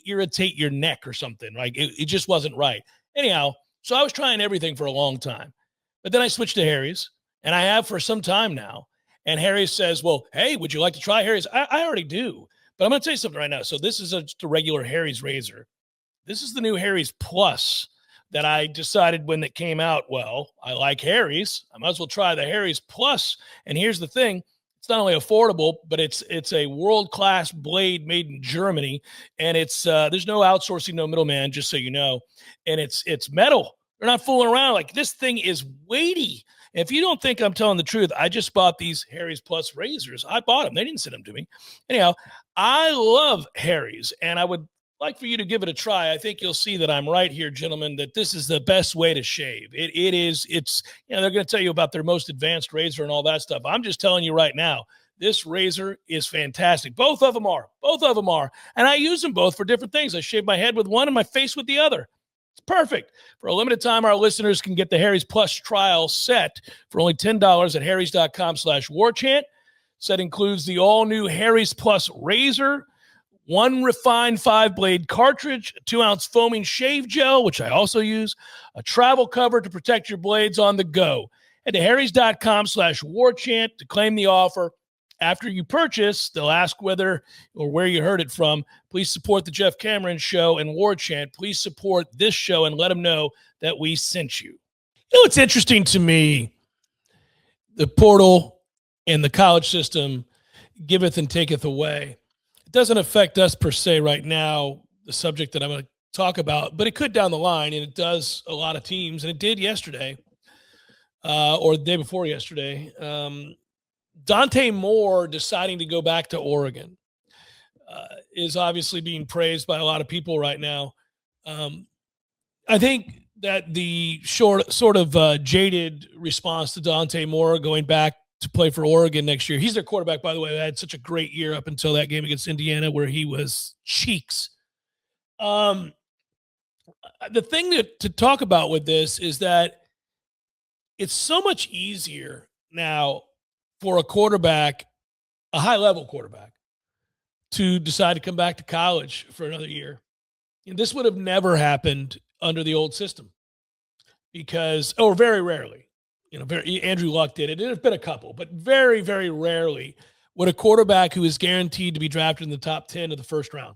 irritate your neck or something. Like it just wasn't right. Anyhow, so I was trying everything for a long time. But then I switched to Harry's, and I have for some time now. And Harry's says, well, hey, would you like to try Harry's? I already do. But I'm going to tell you something right now. So this is just a regular Harry's razor. This is the new Harry's Plus that I decided when it came out, well, I like Harry's. I might as well try the Harry's Plus. And here's the thing. It's not only affordable, but it's a world-class blade made in Germany, and it's there's no outsourcing, no middleman, just so you know. And it's metal. They're not fooling around. Like, this thing is weighty. If you don't think I'm telling the truth, I just bought these Harry's Plus razors. I bought them. They didn't send them to me. Anyhow, I love Harry's, and I would like for you to give it a try. I think you'll see that I'm right here, gentlemen, that this is the best way to shave. It's they're going to tell you about their most advanced razor and all that stuff. I'm just telling you right now, This razor is fantastic. Both of them are. Both of them are. And I use them both for different things. I shave my head with one and my face with the other. It's perfect. For a limited time, our listeners can get the Harry's Plus trial set for only $10 at harrys.com/warchant. Set includes the all-new Harry's Plus razor, one refined 5-blade cartridge, a 2-ounce foaming shave gel, which I also use, a travel cover to protect your blades on the go. Head to harrys.com/warchant to claim the offer. After you purchase, they'll ask whether or where you heard it from. Please support the Jeff Cameron Show and Warchant. Please support this show and let them know that we sent you. You know what's interesting to me? The portal and the college system giveth and taketh away. It doesn't affect us per se right now, the subject that I'm going to talk about, but it could down the line, and it does a lot of teams, and it did yesterday or the day before yesterday. Dante Moore deciding to go back to Oregon is obviously being praised by a lot of people right now. I think that the sort of jaded response to Dante Moore going back to play for Oregon next year. He's their quarterback, by the way. They had such a great year up until that game against Indiana where he was cheeks. The thing to talk about with this is that it's so much easier now for a quarterback, a high-level quarterback, to decide to come back to college for another year. And this would have never happened under the old system because, or very rarely, Andrew Luck did it. There's been a couple, but very, very rarely would a quarterback who is guaranteed to be drafted in the top 10 of the first round.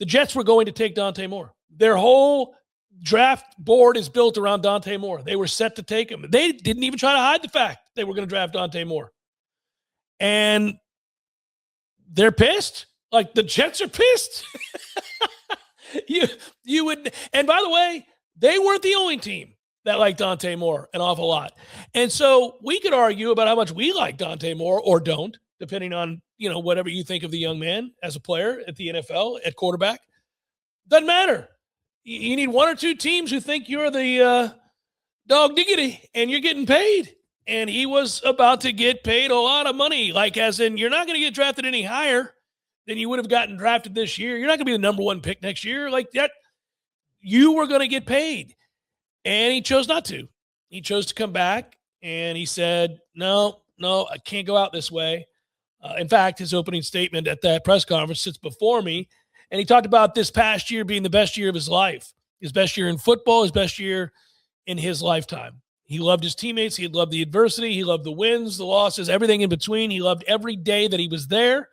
The Jets were going to take Dante Moore. Their whole draft board is built around Dante Moore. They were set to take him. They didn't even try to hide the fact they were going to draft Dante Moore. And they're pissed. Like, the Jets are pissed. You would, and by the way, they weren't the only team that liked Dante Moore an awful lot. And so we could argue about how much we like Dante Moore or don't, depending on, whatever you think of the young man as a player at the NFL, at quarterback. Doesn't matter. You need one or two teams who think you're the dog diggity and you're getting paid. And he was about to get paid a lot of money. Like, as in, you're not going to get drafted any higher than you would have gotten drafted this year. You're not going to be the number one pick next year. Like that, you were going to get paid. And he chose not to. He chose to come back, and he said, no, I can't go out this way. In fact, his opening statement at that press conference sits before me, and he talked about this past year being the best year of his life, his best year in football, his best year in his lifetime. He loved his teammates. He loved the adversity. He loved the wins, the losses, everything in between. He loved every day that he was there.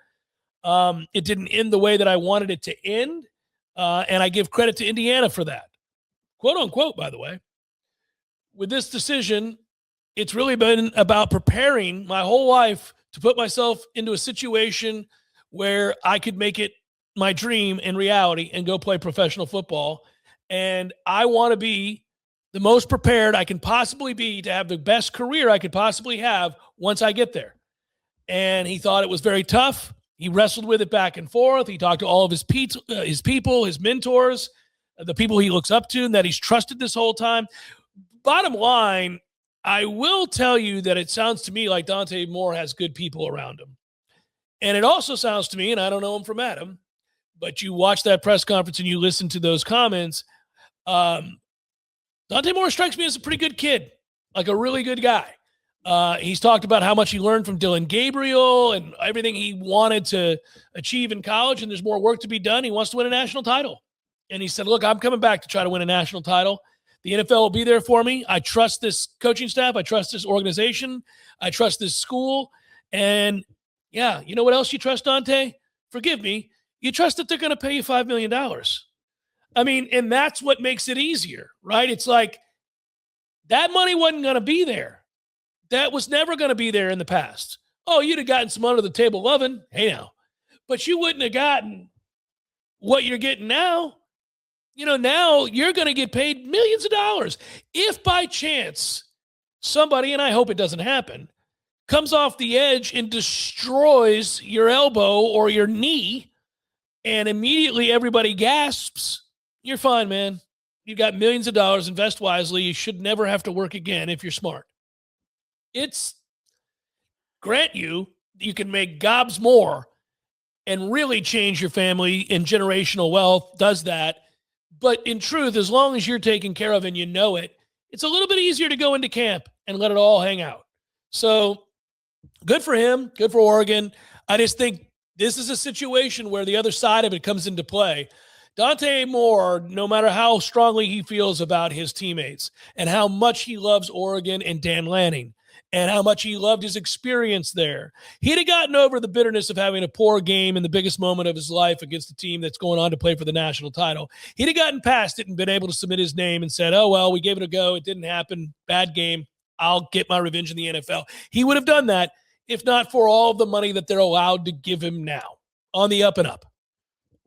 It didn't end the way that I wanted it to end, and I give credit to Indiana for that. Quote unquote, by the way. With this decision, it's really been about preparing my whole life to put myself into a situation where I could make it my dream and reality and go play professional football. And I want to be the most prepared I can possibly be to have the best career I could possibly have once I get there. And he thought it was very tough. He wrestled with it back and forth. He talked to all of his people, his mentors, the people he looks up to and that he's trusted this whole time. Bottom line, I will tell you that it sounds to me like Dante Moore has good people around him. And it also sounds to me, and I don't know him from Adam, but you watch that press conference and you listen to those comments, Dante Moore strikes me as a pretty good kid, like a really good guy. He's talked about how much he learned from Dylan Gabriel and everything he wanted to achieve in college, and there's more work to be done. He wants to win a national title. And he said, look, I'm coming back to try to win a national title. The NFL will be there for me. I trust this coaching staff. I trust this organization. I trust this school. And, yeah, you know what else you trust, Dante? Forgive me. You trust that they're going to pay you $5 million. I mean, and that's what makes it easier, right? It's like that money wasn't going to be there. That was never going to be there in the past. Oh, you'd have gotten some under the table loving. Hey, now. But you wouldn't have gotten what you're getting now. Now you're going to get paid millions of dollars. If by chance somebody, and I hope it doesn't happen, comes off the edge and destroys your elbow or your knee, and immediately everybody gasps, you're fine, man. You got millions of dollars. Invest wisely. You should never have to work again if you're smart. Grant you, you can make gobs more and really change your family, in generational wealth does that. But in truth, as long as you're taken care of and you know it, it's a little bit easier to go into camp and let it all hang out. So good for him. Good for Oregon. I just think this is a situation where the other side of it comes into play. Dante Moore, no matter how strongly he feels about his teammates and how much he loves Oregon and Dan Lanning and how much he loved his experience there, he'd have gotten over the bitterness of having a poor game in the biggest moment of his life against a team that's going on to play for the national title. He'd have gotten past it and been able to submit his name and said, oh, well, we gave it a go. It didn't happen. Bad game. I'll get my revenge in the NFL. He would have done that if not for all of the money that they're allowed to give him now on the up and up.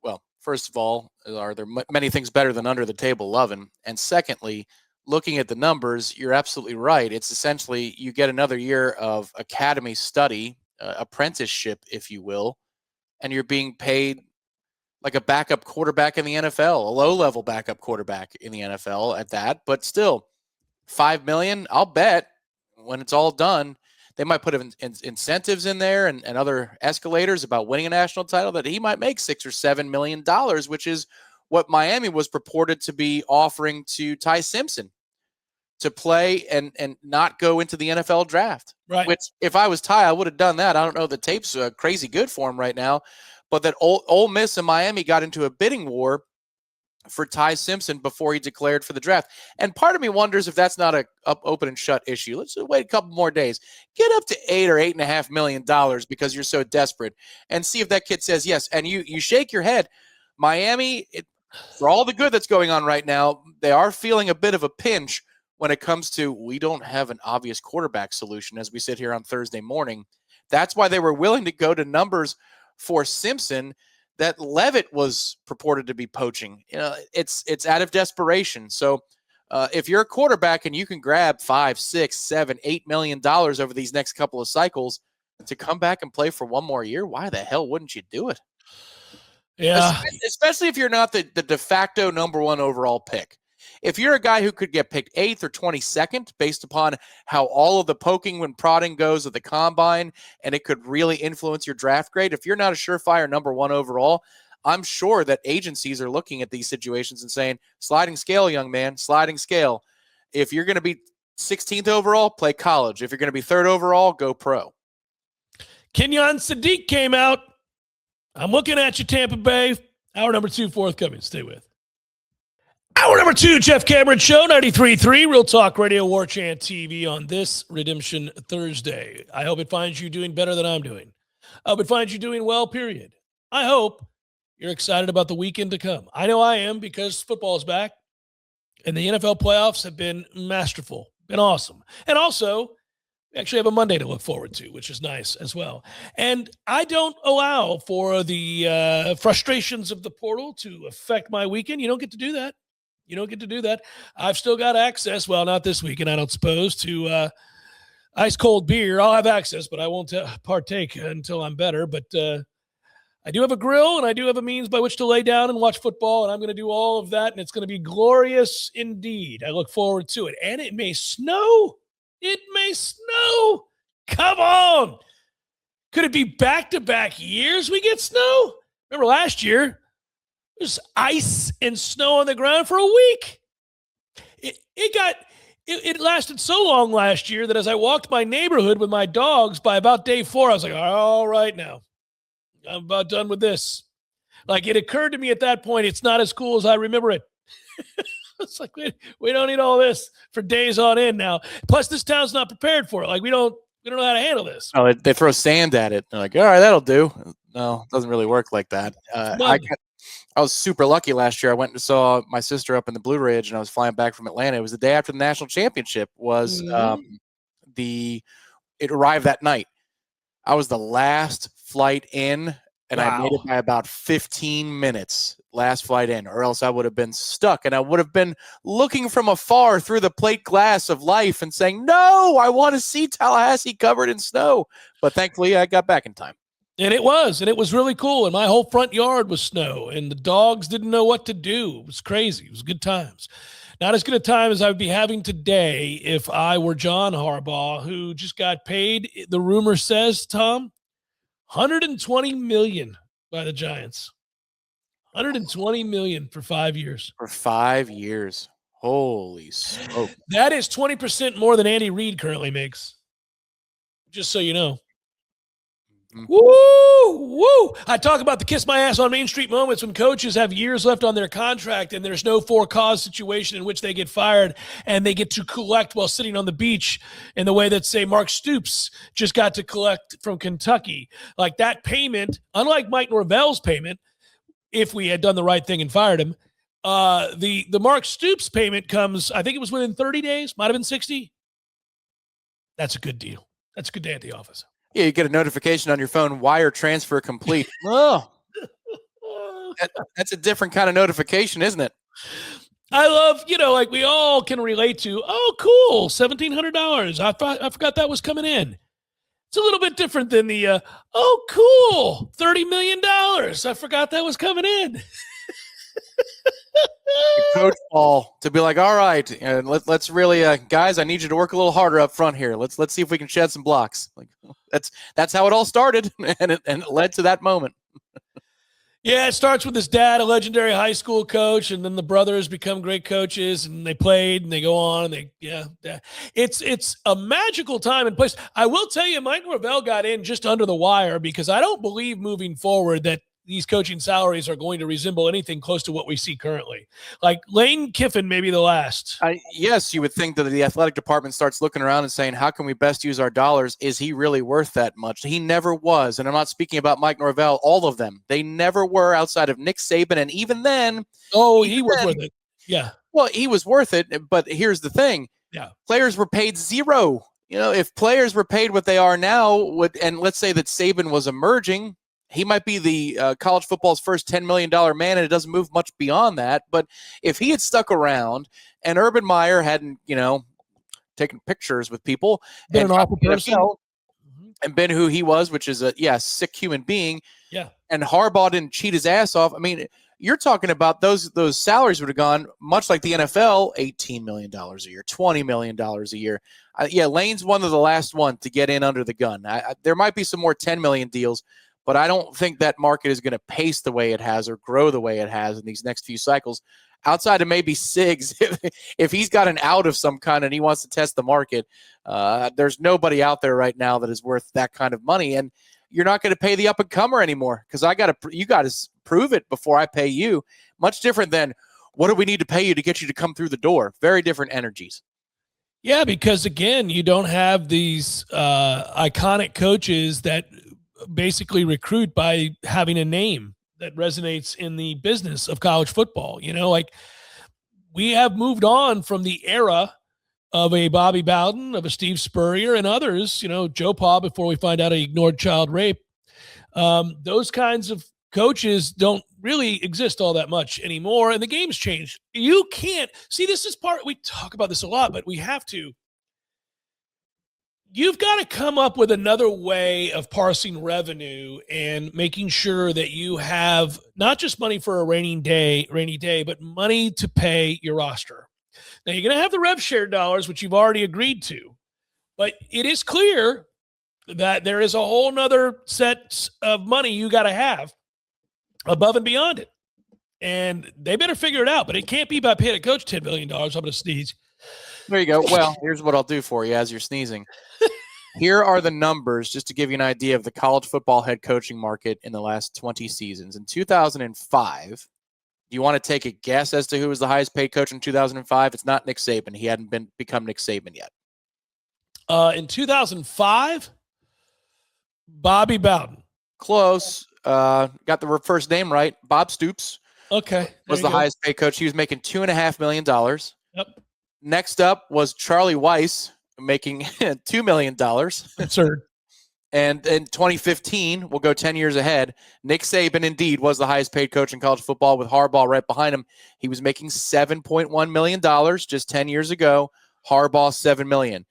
Well, first of all, are there many things better than under the table loving? And secondly, looking at the numbers, you're absolutely right. It's essentially you get another year of academy study, apprenticeship, if you will, and you're being paid like a backup quarterback in the NFL, a low-level backup quarterback in the NFL at that. But still, $5 million, I'll bet when it's all done, they might put incentives in there and other escalators about winning a national title that he might make $6 or $7 million, which is what Miami was purported to be offering to Ty Simpson to play and not go into the NFL draft. Right. Which, if I was Ty, I would have done that. I don't know. The tape's crazy good for him right now, but that Ole Miss and Miami got into a bidding war for Ty Simpson before he declared for the draft. And part of me wonders if that's not a open and shut issue. Let's wait a couple more days. Get up to $8 or $8.5 million because you're so desperate and see if that kid says yes. And you shake your head. Miami, for all the good that's going on right now, they are feeling a bit of a pinch when it comes to we don't have an obvious quarterback solution as we sit here on Thursday morning. That's why they were willing to go to numbers for Simpson that Levitt was purported to be poaching. You know, it's out of desperation. So if you're a quarterback and you can grab $5, $6, $7, $8 million over these next couple of cycles to come back and play for one more year, why the hell wouldn't you do it? Yeah. Especially if you're not the de facto number one overall pick. If you're a guy who could get picked 8th or 22nd based upon how all of the poking when prodding goes at the combine and it could really influence your draft grade, if you're not a surefire number one overall, I'm sure that agencies are looking at these situations and saying, sliding scale, young man, sliding scale. If you're going to be 16th overall, play college. If you're going to be 3rd overall, go pro. Kenyon Sadiq came out. I'm looking at you, Tampa Bay. Hour number 2 forthcoming. Stay with. Hour number 2, Jeff Cameron Show, 93.3, Real Talk Radio, Warchant TV on this Redemption Thursday. I hope it finds you doing better than I'm doing. I hope it finds you doing well, period. I hope you're excited about the weekend to come. I know I am because football is back, and the NFL playoffs have been masterful, been awesome. And also, we actually have a Monday to look forward to, which is nice as well. And I don't allow for the frustrations of the portal to affect my weekend. You don't get to do that. You don't get to do that. I've still got access. Well, not this weekend, I don't suppose, to ice cold beer. I'll have access, but I won't partake until I'm better. But I do have a grill, and I do have a means by which to lay down and watch football, and I'm going to do all of that, and it's going to be glorious indeed. I look forward to it. And it may snow. It may snow. Come on. Could it be back-to-back years we get snow? Remember last year? There's ice and snow on the ground for a week. It lasted so long last year that as I walked my neighborhood with my dogs, by about day 4, I was like, all right now, I'm about done with this. Like, it occurred to me at that point, it's not as cool as I remember it. It's like, we don't need all this for days on end now. Plus, this town's not prepared for it. Like, we don't know how to handle this. Oh, they throw sand at it. They're like, all right, that'll do. No, it doesn't really work like that. I was super lucky last year. I went and saw my sister up in the Blue Ridge, and I was flying back from Atlanta. It was the day after the national championship was it arrived that night. I was the last flight in, and I made it by about 15 minutes, last flight in, or else I would have been stuck, and I would have been looking from afar through the plate glass of life and saying, no, I want to see Tallahassee covered in snow. But thankfully, I got back in time. And it was really cool. And my whole front yard was snow, and the dogs didn't know what to do. It was crazy. It was good times. Not as good a time as I would be having today if I were John Harbaugh, who just got paid. The rumor says, Tom, $120 million by the Giants. $120 million for 5 years. For 5 years. Holy smoke. That is 20% more than Andy Reid currently makes. Just so you know. Mm-hmm. Woo! Woo! I talk about the kiss my ass on Main Street moments when coaches have years left on their contract and there's no for-cause situation in which they get fired and they get to collect while sitting on the beach in the way that, say, Mark Stoops just got to collect from Kentucky. Like that payment, unlike Mike Norvell's payment, if we had done the right thing and fired him, the Mark Stoops payment comes, I think it was within 30 days, might have been 60. That's a good deal. That's a good day at the office. Yeah, you get a notification on your phone, wire transfer complete. Oh, that's a different kind of notification, isn't it? I love, like we all can relate to, oh, cool, $1,700. I forgot that was coming in. It's a little bit different than the, oh, cool, $30 million. I forgot that was coming in. Coach Paul to be like, all right, let's really, guys, I need you to work a little harder up front here. Let's see if we can shed some blocks. Like that's how it all started, and it led to that moment. Yeah, it starts with his dad, a legendary high school coach, and then the brothers become great coaches, and they played, and they go on, and it's a magical time and place. I will tell you, Mike Norvell got in just under the wire because I don't believe moving forward that these coaching salaries are going to resemble anything close to what we see currently. Like Lane Kiffin may be the last. Yes, you would think that the athletic department starts looking around and saying, how can we best use our dollars? Is he really worth that much? He never was. And I'm not speaking about Mike Norvell, all of them. They never were outside of Nick Saban. And even then. Oh, he was worth it. Yeah. Well, he was worth it. But here's the thing. Yeah. Players were paid zero. If players were paid what they are now, and let's say that Saban was emerging, he might be the college football's first $10 million man, and it doesn't move much beyond that. But if he had stuck around and Urban Meyer hadn't, taken pictures with people been an awful person and been who he was, which is a sick human being. Yeah. And Harbaugh didn't cheat his ass off. I mean, you're talking about those salaries would have gone much like the NFL, $18 million a year, $20 million a year. Lane's one of the last one to get in under the gun. There might be some more $10 million deals, but I don't think that market is going to pace the way it has or grow the way it has in these next few cycles. Outside of maybe Siggs, if he's got an out of some kind and he wants to test the market, there's nobody out there right now that is worth that kind of money. And you're not going to pay the up-and-comer anymore because you got to prove it before I pay you. Much different than what do we need to pay you to get you to come through the door? Very different energies. Yeah, because, again, you don't have these iconic coaches that – basically recruit by having a name that resonates in the business of college football. Like we have moved on from the era of a Bobby Bowden, of a Steve Spurrier and others, Joe Pa before we find out he ignored child rape. Those kinds of coaches don't really exist all that much anymore. And the game's changed. You can't see, this is we talk about this a lot, but we have to. You've got to come up with another way of parsing revenue and making sure that you have not just money for a rainy day, but money to pay your roster. Now, you're going to have the rev share dollars, which you've already agreed to, but it is clear that there is a whole nother set of money you got to have above and beyond it. And they better figure it out, but it can't be by paying a coach $10 million. I'm going to sneeze. There you go. Well, here's what I'll do for you as you're sneezing. Here are the numbers just to give you an idea of the college football head coaching market in the last 20 seasons. In 2005, do you want to take a guess as to who was the highest paid coach in 2005? It's not Nick Saban. He hadn't become Nick Saban yet. In 2005, Bobby Bowden. Close. Got the first name right. Bob Stoops. Okay. Was the highest paid coach. He was making $2.5 million. Yep. Next up was Charlie Weiss, making $2 million. Absurd. And in 2015, we'll go 10 years ahead. Nick Saban, indeed, was the highest paid coach in college football with Harbaugh right behind him. He was making $7.1 million just 10 years ago. Harbaugh, $7 million.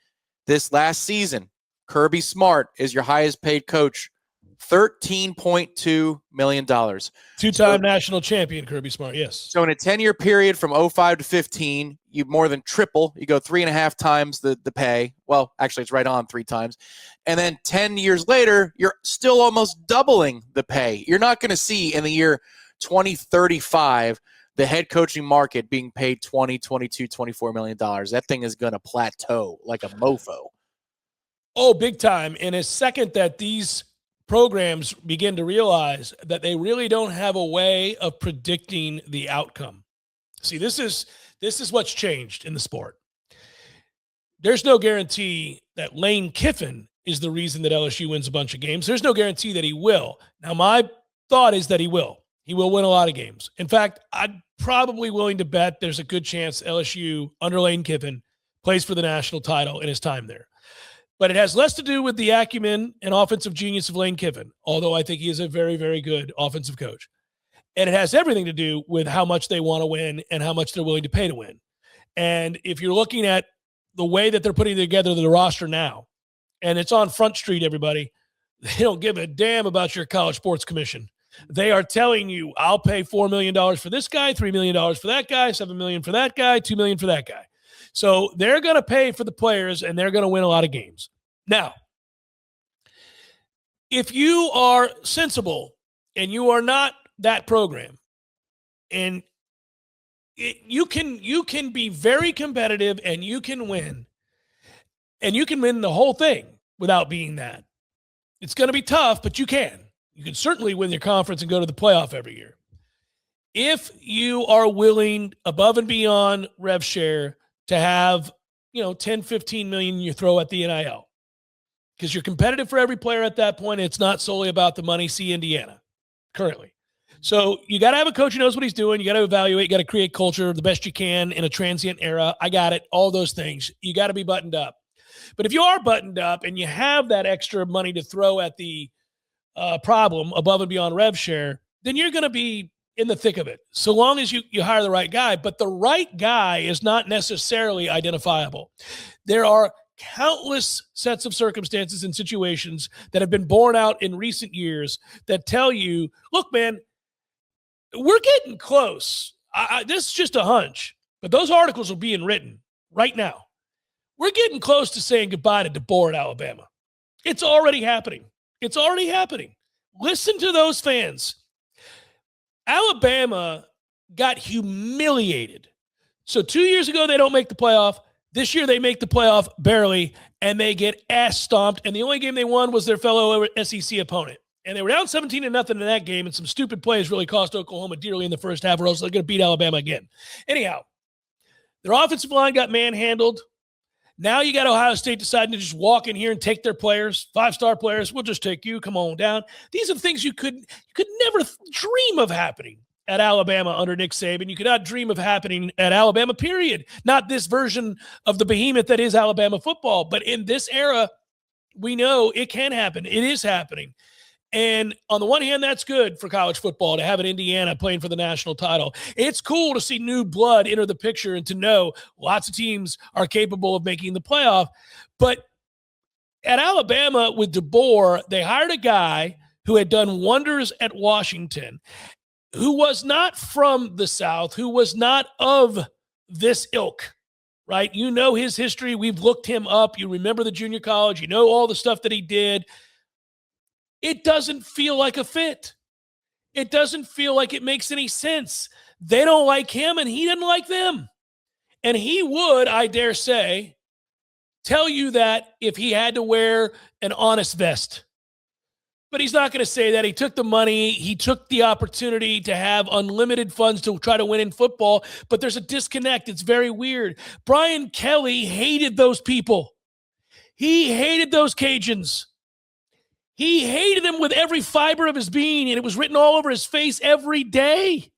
This last season, Kirby Smart is your highest paid coach $13.2 million. Two-time national champion, Kirby Smart, yes. So in a 10-year period from 05 to 15, you more than triple. You go 3.5 times the pay. Well, actually, it's right on 3 times. And then 10 years later, you're still almost doubling the pay. You're not going to see in the year 2035 the head coaching market being paid $20, $22, $24 million. That thing is going to plateau like a mofo. Oh, big time. And a second that these programs begin to realize that they really don't have a way of predicting the outcome. See, this is what's changed in the sport. There's no guarantee that Lane Kiffin is the reason that LSU wins a bunch of games. There's no guarantee that he will. Now, my thought is that he will. He will win a lot of games. In fact, I'm probably willing to bet there's a good chance LSU, under Lane Kiffin, plays for the national title in his time there. But it has less to do with the acumen and offensive genius of Lane Kiffin, although I think he is a very, very good offensive coach. And it has everything to do with how much they want to win and how much they're willing to pay to win. And if you're looking at the way that they're putting together the roster now, and it's on Front Street, everybody, they don't give a damn about your college sports commission. They are telling you, I'll pay $4 million for this guy, $3 million for that guy, $7 million for that guy, $2 million for that guy. So they're going to pay for the players, and they're going to win a lot of games. Now, if you are sensible and you are not that program, and you can be very competitive and you can win the whole thing without being that. It's going to be tough, but you can. You can certainly win your conference and go to the playoff every year. If you are willing above and beyond rev share to have, 10, 15 million you throw at the NIL, because you're competitive for every player at that point. It's not solely about the money. See Indiana currently. So you got to have a coach who knows what he's doing. You got to evaluate. You got to create culture the best you can in a transient era. I got it. All those things. You got to be buttoned up. But if you are buttoned up and you have that extra money to throw at the problem above and beyond rev share, then you're going to be in the thick of it, so long as you hire the right guy. But the right guy is not necessarily identifiable. There are countless sets of circumstances and situations that have been borne out in recent years that tell you, look, man, we're getting close. This is just a hunch, but those articles are being written right now. We're getting close to saying goodbye to DeBoer at Alabama. It's already happening. It's already happening. Listen to those fans. Alabama got humiliated. So 2 years ago, they don't make the playoff. This year, they make the playoff barely, and they get ass stomped. And the only game they won was their fellow SEC opponent. And they were down 17-0 in that game, and some stupid plays really cost Oklahoma dearly in the first half, or else they're going to beat Alabama again. Anyhow, their offensive line got manhandled. Now you got Ohio State deciding to just walk in here and take their players, 5-star players. We'll just take you. Come on down. These are things you could never dream of happening at Alabama under Nick Saban. You could not dream of happening at Alabama, period. Not this version of the behemoth that is Alabama football. But in this era, we know it can happen. It is happening. And on the one hand, that's good for college football to have an Indiana playing for the national title. It's cool to see new blood enter the picture and to know lots of teams are capable of making the playoff. But at Alabama with DeBoer, they hired a guy who had done wonders at Washington, who was not from the South, who was not of this ilk, right? You know his history. We've looked him up. You remember the junior college. You know all the stuff that he did. It doesn't feel like a fit. It doesn't feel like it makes any sense. They don't like him, and he doesn't like them. And he would, I dare say, tell you that if he had to wear an honest vest. But he's not going to say that. He took the money. He took the opportunity to have unlimited funds to try to win in football. But there's a disconnect. It's very weird. Brian Kelly hated those people. He hated those Cajuns. He hated them with every fiber of his being, and it was written all over his face every day.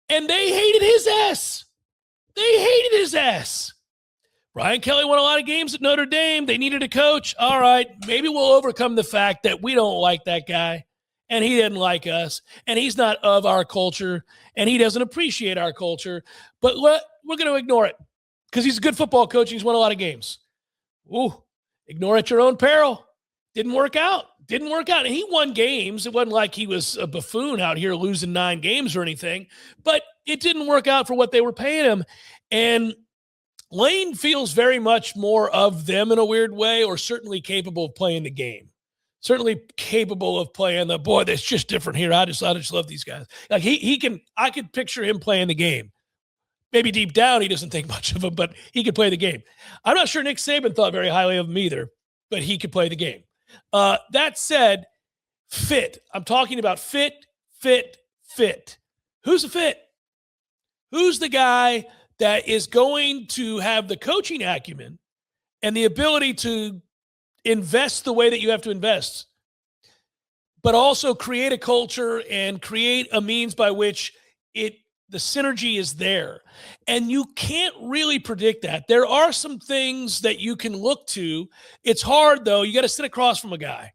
And they hated his ass. They hated his ass. Brian Kelly won a lot of games at Notre Dame. They needed a coach. All right, maybe we'll overcome the fact that we don't like that guy, and he didn't like us, and he's not of our culture, and he doesn't appreciate our culture. But we're going to ignore it because he's a good football coach, and he's won a lot of games. Ooh, ignore at your own peril. Didn't work out. And he won games. It wasn't like he was a buffoon out here losing 9 games or anything, but it didn't work out for what they were paying him. And Lane feels very much more of them in a weird way, or certainly capable of playing the game. Certainly capable of playing the, boy, that's just different here. I just love these guys. Like I could picture him playing the game. Maybe deep down he doesn't think much of him, but he could play the game. I'm not sure Nick Saban thought very highly of him either, but he could play the game. That said, fit. I'm talking about fit. Who's the fit? Who's the guy that is going to have the coaching acumen and the ability to invest the way that you have to invest, but also create a culture and create a means by which the synergy is there? And you can't really predict that. There are some things that you can look to. It's hard, though. You got to sit across from a guy.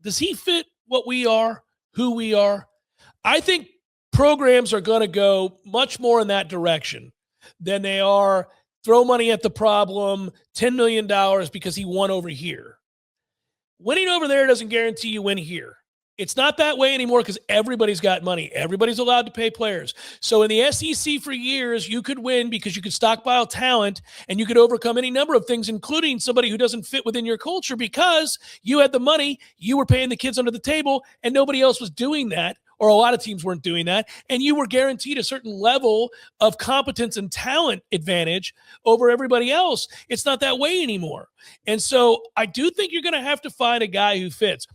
Does he fit what we are, who we are? I think programs are going to go much more in that direction than they are throw money at the problem, $10 million because he won over here. Winning over there doesn't guarantee you win here. It's not that way anymore because everybody's got money. Everybody's allowed to pay players. So in the SEC for years, you could win because you could stockpile talent and you could overcome any number of things, including somebody who doesn't fit within your culture, because you had the money, you were paying the kids under the table, and nobody else was doing that, or a lot of teams weren't doing that, and you were guaranteed a certain level of competence and talent advantage over everybody else. It's not that way anymore. And so I do think you're going to have to find a guy who fits.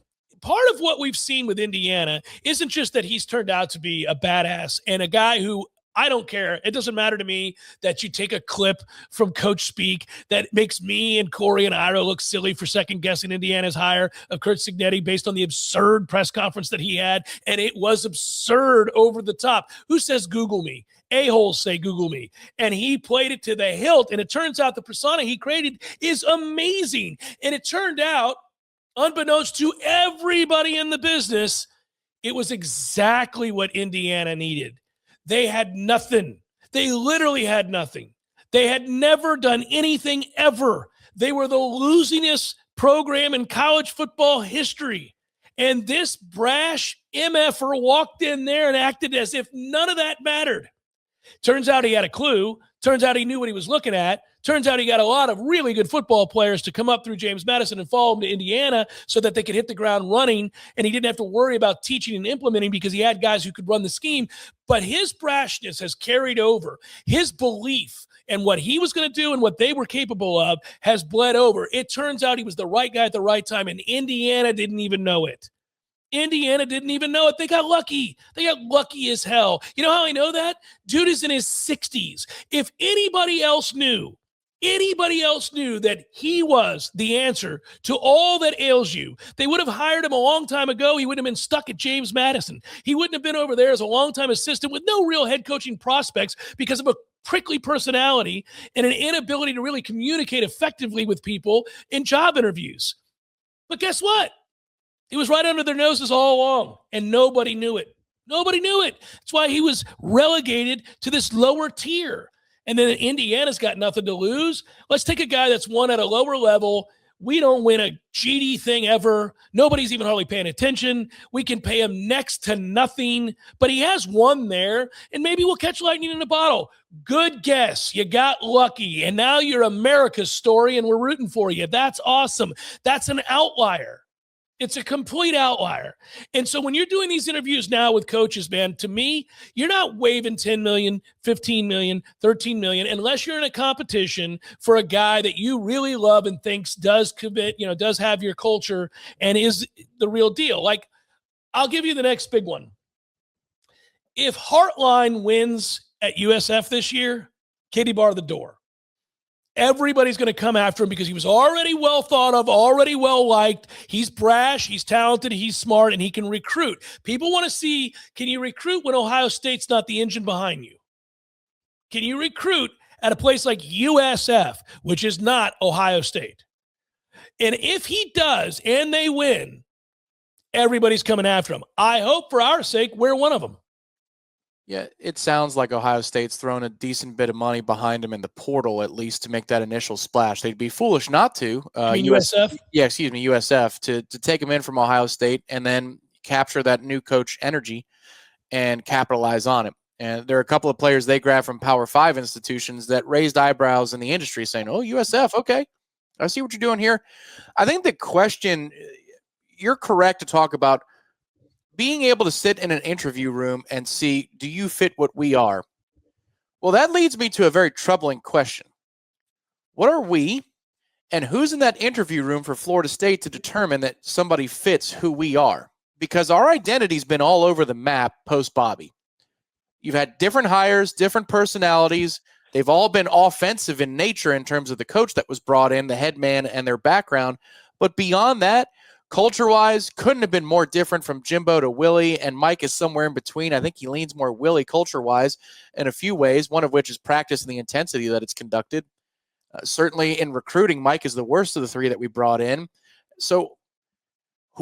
Part of what we've seen with Indiana isn't just that he's turned out to be a badass and a guy who, I don't care. It doesn't matter to me that you take a clip from Coach Speak that makes me and Corey and Ira look silly for second-guessing Indiana's hire of Curt Cignetti based on the absurd press conference that he had, and it was absurd, over the top. Who says Google me? A-holes say Google me. And he played it to the hilt, and it turns out the persona he created is amazing. And it turned out, unbeknownst to everybody in the business, it was exactly what Indiana needed. They had nothing. They literally had nothing. They had never done anything ever. They were the losingest program in college football history. And this brash MFer walked in there and acted as if none of that mattered. Turns out he had a clue. Turns out he knew what he was looking at. Turns out he got a lot of really good football players to come up through James Madison and follow him to Indiana so that they could hit the ground running, and he didn't have to worry about teaching and implementing because he had guys who could run the scheme. But his brashness has carried over. His belief and what he was going to do and what they were capable of has bled over. It turns out he was the right guy at the right time, and Indiana didn't even know it. Indiana didn't even know it. They got lucky. They got lucky as hell. You know how I know that? Dude is in his 60s. If anybody else knew that he was the answer to all that ails you, they would have hired him a long time ago. He wouldn't have been stuck at James Madison. He wouldn't have been over there as a longtime assistant with no real head coaching prospects because of a prickly personality and an inability to really communicate effectively with people in job interviews. But guess what? It was right under their noses all along, and nobody knew it. Nobody knew it. That's why he was relegated to this lower tier. And then Indiana's got nothing to lose. Let's take a guy that's won at a lower level. We don't win a GD thing ever. Nobody's even hardly paying attention. We can pay him next to nothing, but he has won there, and maybe we'll catch lightning in a bottle. Good guess. You got lucky, and now you're America's story, and we're rooting for you. That's awesome. That's an outlier. It's a complete outlier. And so when you're doing these interviews now with coaches, man, to me, you're not waving 10 million, 15 million, 13 million, unless you're in a competition for a guy that you really love and thinks does commit, does have your culture and is the real deal. Like, I'll give you the next big one. If Hartline wins at USF this year, Katie bar the door. Everybody's going to come after him because he was already well thought of, already well liked. He's brash, he's talented, he's smart, and he can recruit. People want to see, can you recruit when Ohio State's not the engine behind you? Can you recruit at a place like USF, which is not Ohio State? And if he does and they win, everybody's coming after him. I hope for our sake we're one of them. Yeah, it sounds like Ohio State's thrown a decent bit of money behind them in the portal, at least to make that initial splash. They'd be foolish not to. You mean USF? Yeah, excuse me, USF to take them in from Ohio State and then capture that new coach energy and capitalize on it. And there are a couple of players they grabbed from Power 5 institutions that raised eyebrows in the industry saying, oh, USF, okay, I see what you're doing here. I think the question, you're correct to talk about being able to sit in an interview room and see, do you fit what we are? Well, that leads me to a very troubling question. What are we, and who's in that interview room for Florida State to determine that somebody fits who we are? Because our identity's been all over the map post-Bobby. You've had different hires, different personalities. They've all been offensive in nature in terms of the coach that was brought in, the head man, and their background. But beyond that, culture-wise, couldn't have been more different from Jimbo to Willie, and Mike is somewhere in between. I think he leans more Willie culture-wise in a few ways, one of which is practice and the intensity that it's conducted. Certainly in recruiting, Mike is the worst of the three that we brought in. So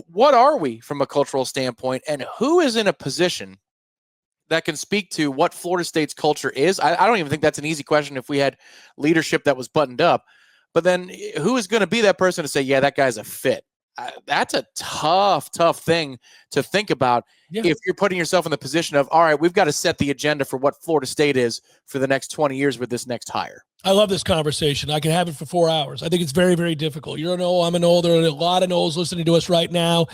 what are we from a cultural standpoint, and who is in a position that can speak to what Florida State's culture is? I don't even think that's an easy question if we had leadership that was buttoned up. But then who is going to be that person to say, yeah, that guy's a fit? That's a tough thing to think about if you're putting yourself in the position of, all right, we've got to set the agenda for what Florida State is for the next 20 years with this next hire. I love this conversation. I can have it for 4 hours. I think it's very, very difficult. You're a Nole, I'm a Nole. There are a lot of Noles listening to us right now,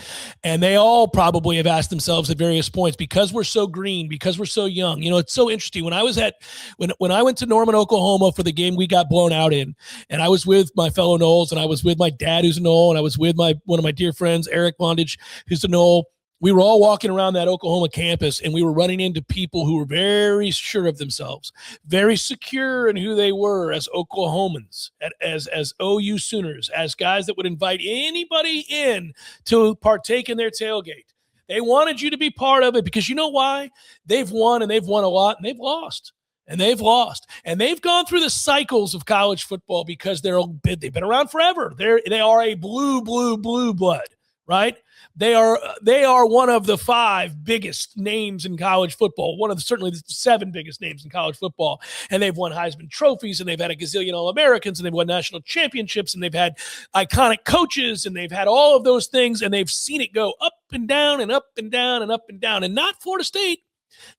and they all probably have asked themselves at various points, because we're so green, because we're so young. You know, it's so interesting. When I went to Norman, Oklahoma for the game we got blown out in, and I was with my fellow Noles, and I was with my dad, who's a Nole, and I was with one of my dear friends, Eric Bondage, who's a Nole. We were all walking around that Oklahoma campus, and we were running into people who were very sure of themselves, very secure in who they were as Oklahomans, as OU Sooners, as guys that would invite anybody in to partake in their tailgate. They wanted you to be part of it because you know why? They've won, and they've won a lot, and they've lost. And they've lost. And they've gone through the cycles of college football because they've been around forever. They are a blue blood, right? They are one of the 5 biggest names in college football, one of certainly the 7 biggest names in college football. And they've won Heisman trophies, and they've had a gazillion All-Americans, and they've won national championships, and they've had iconic coaches, and they've had all of those things, and they've seen it go up and down and up and down and up and down. And not Florida State.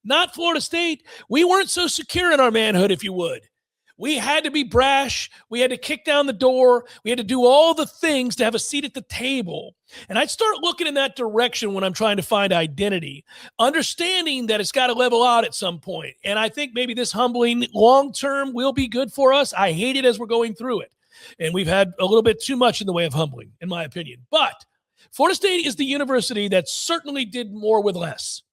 Not Florida State. We weren't so secure in our manhood, if you would. We had to be brash. We had to kick down the door. We had to do all the things to have a seat at the table. And I'd start looking in that direction when I'm trying to find identity, understanding that it's got to level out at some point. And I think maybe this humbling long-term will be good for us. I hate it as we're going through it. And we've had a little bit too much in the way of humbling, in my opinion. But Florida State is the university that certainly did more with less.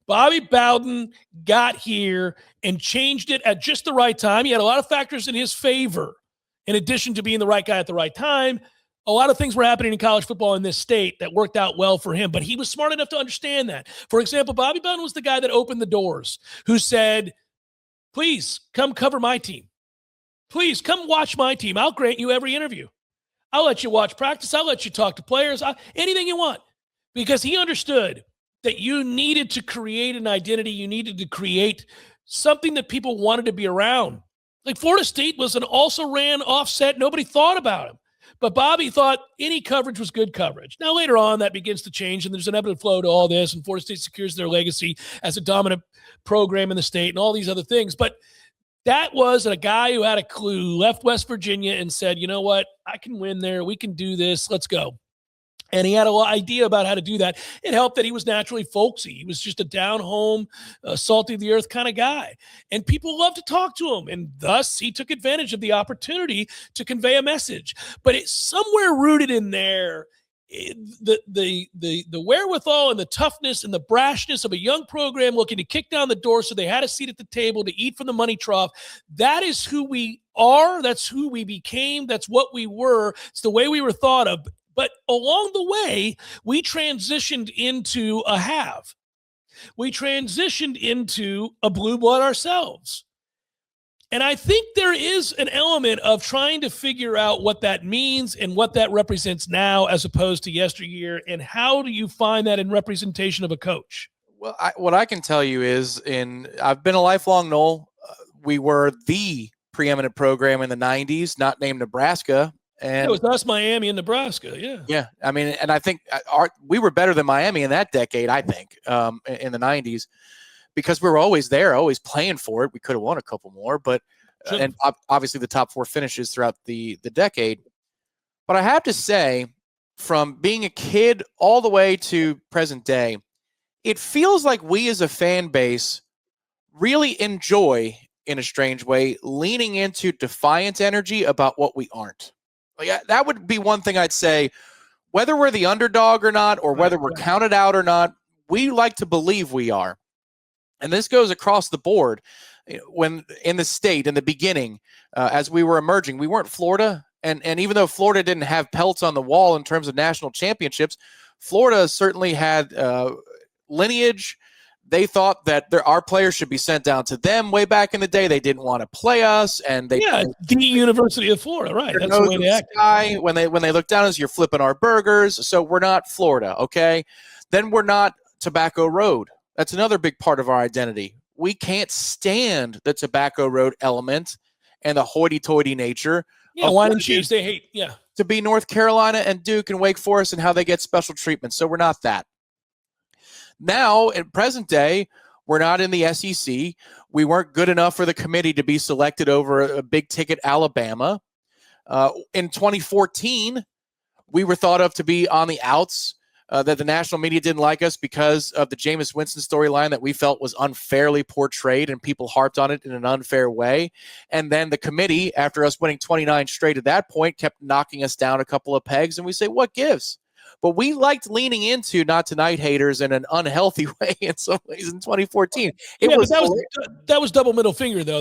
Bobby Bowden got here and changed it at just the right time. He had a lot of factors in his favor. In addition to being the right guy at the right time, a lot of things were happening in college football in this state that worked out well for him, but he was smart enough to understand that. For example, Bobby Bowden was the guy that opened the doors, who said, please come cover my team. Please come watch my team. I'll grant you every interview. I'll let you watch practice. I'll let you talk to players, anything you want, because he understood that you needed to create an identity. You needed to create something that people wanted to be around. Like Florida State was an also ran offset. Nobody thought about him. But Bobby thought any coverage was good coverage. Now, later on, that begins to change, and there's an ebb and flow to all this, and Florida State secures their legacy as a dominant program in the state and all these other things. But that was a guy who had a clue, left West Virginia and said, you know what, I can win there. We can do this. Let's go. And he had an idea about how to do that. It helped that he was naturally folksy. He was just a down-home, salty of the earth kind of guy. And people loved to talk to him. And thus, he took advantage of the opportunity to convey a message. But it's somewhere rooted in there, the wherewithal and the toughness and the brashness of a young program looking to kick down the door so they had a seat at the table to eat from the money trough. That is who we are. That's who we became. That's what we were. It's the way we were thought of. But along the way, we transitioned into a have. We transitioned into a blue blood ourselves. And I think there is an element of trying to figure out what that means and what that represents now as opposed to yesteryear. And how do you find that in representation of a coach? Well, what I can tell you is, I've been a lifelong Nole. We were the preeminent program in the '90s, not named Nebraska, and it was us, Miami, and Nebraska. Yeah, yeah. I mean, and I think we were better than Miami in that decade. I think in the '90s because we were always there, always playing for it. We could have won a couple more, but and obviously the top 4 finishes throughout the decade. But I have to say, from being a kid all the way to present day, it feels like we as a fan base really enjoy, in a strange way, leaning into defiant energy about what we aren't. Like that would be one thing I'd say, whether we're the underdog or not, or whether we're counted out or not, we like to believe we are. And this goes across the board. When in the state, in the beginning, as we were emerging, we weren't Florida. And even though Florida didn't have pelts on the wall in terms of national championships, Florida certainly had lineage. They thought that our players should be sent down to them way back in the day. They didn't want to play us, and the University of Florida, right? That's the way they act. When they look down as you're flipping our burgers. So we're not Florida, okay? Then we're not Tobacco Road. That's another big part of our identity. We can't stand the Tobacco Road element and the hoity-toity nature. Yeah, wine and cheese. They hate, to be North Carolina and Duke and Wake Forest and how they get special treatment. So we're not that. Now, in present day, we're not in the SEC. We weren't good enough for the committee to be selected over a big-ticket Alabama. In 2014, we were thought of to be on the outs, that the national media didn't like us because of the Jameis Winston storyline that we felt was unfairly portrayed, and people harped on it in an unfair way. And then the committee, after us winning 29 straight at that point, kept knocking us down a couple of pegs, and we say, what gives? But we liked leaning into not tonight haters in an unhealthy way in some ways in 2014. That was double middle finger, though.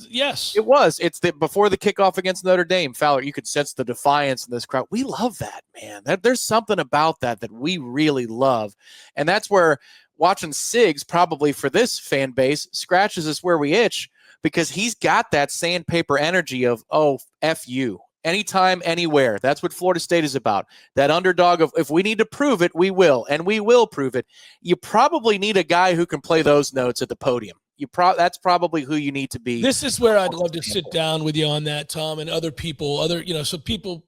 Yes. It was. It's before the kickoff against Notre Dame, Fowler, you could sense the defiance in this crowd. We love that, man. There's something about that we really love. And that's where watching Siggs, probably for this fan base, scratches us where we itch, because he's got that sandpaper energy of, oh, F you. Anytime, anywhere. That's what Florida State is about. That underdog of, if we need to prove it, we will, and we will prove it. You probably need a guy who can play those notes at the podium. That's probably who you need to be. This is where I'd love to sit down with you on that, Tom, and other people. So people,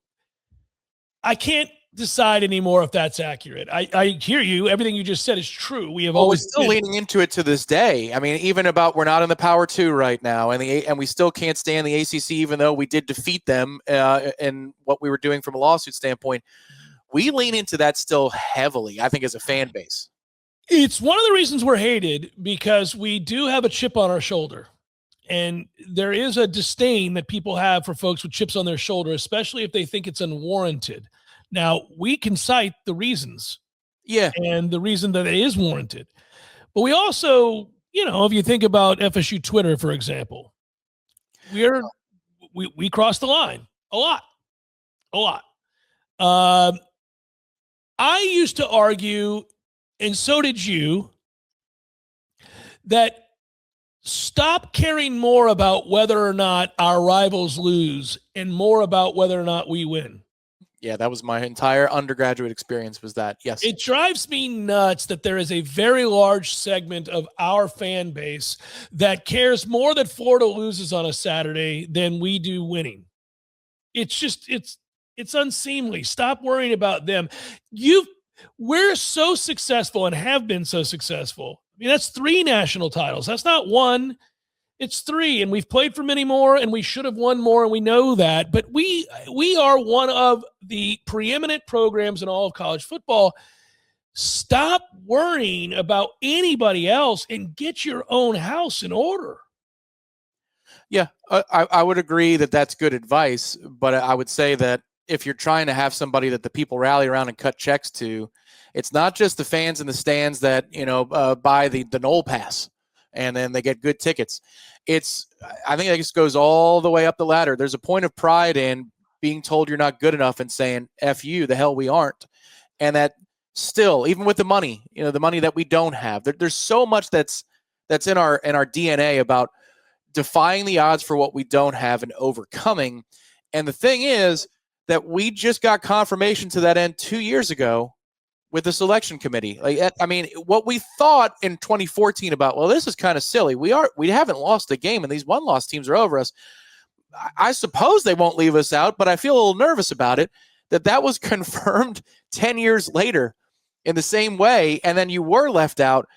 I can't decide anymore if that's accurate. I hear you. Everything you just said is true. We have always still leaning into it to this day. I mean, even about we're not in the Power 2 right now, and we still can't stand the ACC, even though we did defeat them in what we were doing from a lawsuit standpoint. We lean into that still heavily, I think, as a fan base. It's one of the reasons we're hated, because we do have a chip on our shoulder. And there is a disdain that people have for folks with chips on their shoulder, especially if they think it's unwarranted. Now, we can cite the reasons. Yeah. And the reason that it is warranted. But we also, if you think about FSU Twitter, for example, we cross the line a lot. I used to argue, and so did you, that stop caring more about whether or not our rivals lose and more about whether or not we win. Yeah, that was my entire undergraduate experience, was that. Yes. It drives me nuts that there is a very large segment of our fan base that cares more that Florida loses on a Saturday than we do winning. It's just, it's unseemly. Stop worrying about them. We're so successful and have been so successful. I mean, that's 3 national titles. That's not 1. It's 3, and we've played for many more, and we should have won more, and we know that. But we are one of the preeminent programs in all of college football. Stop worrying about anybody else and get your own house in order. Yeah, I would agree that that's good advice, but I would say that if you're trying to have somebody that the people rally around and cut checks to, it's not just the fans in the stands that buy the Nole pass and then they get good tickets. I think this goes all the way up the ladder. There's a point of pride in being told you're not good enough and saying, F you, the hell we aren't. And that still, even with the money, the money that we don't have, there's so much that's in our DNA about defying the odds for what we don't have and overcoming. And the thing is that we just got confirmation to that end 2 years ago with the selection committee. I mean, what we thought in 2014 about, well, this is kind of silly. We haven't lost a game, and these one-loss teams are over us. I suppose they won't leave us out, but I feel a little nervous about it, that was confirmed 10 years later in the same way, and then you were left out.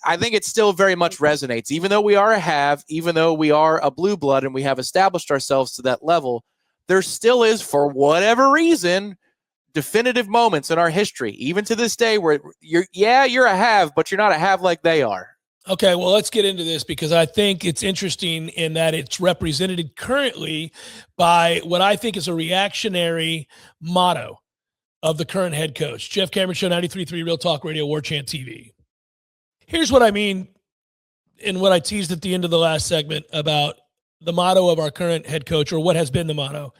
I think it still very much resonates. Even though we are a have, even though we are a blue blood and we have established ourselves to that level, there still is, for whatever reason, definitive moments in our history, even to this day, where you're a have, but you're not a have like they are. Okay, well, let's get into this because I think it's interesting in that it's represented currently by what I think is a reactionary motto of the current head coach. Jeff Cameron Show, 93.3 Real Talk Radio, Warchant TV. Here's what I mean and what I teased at the end of the last segment about the motto of our current head coach, or what has been the motto,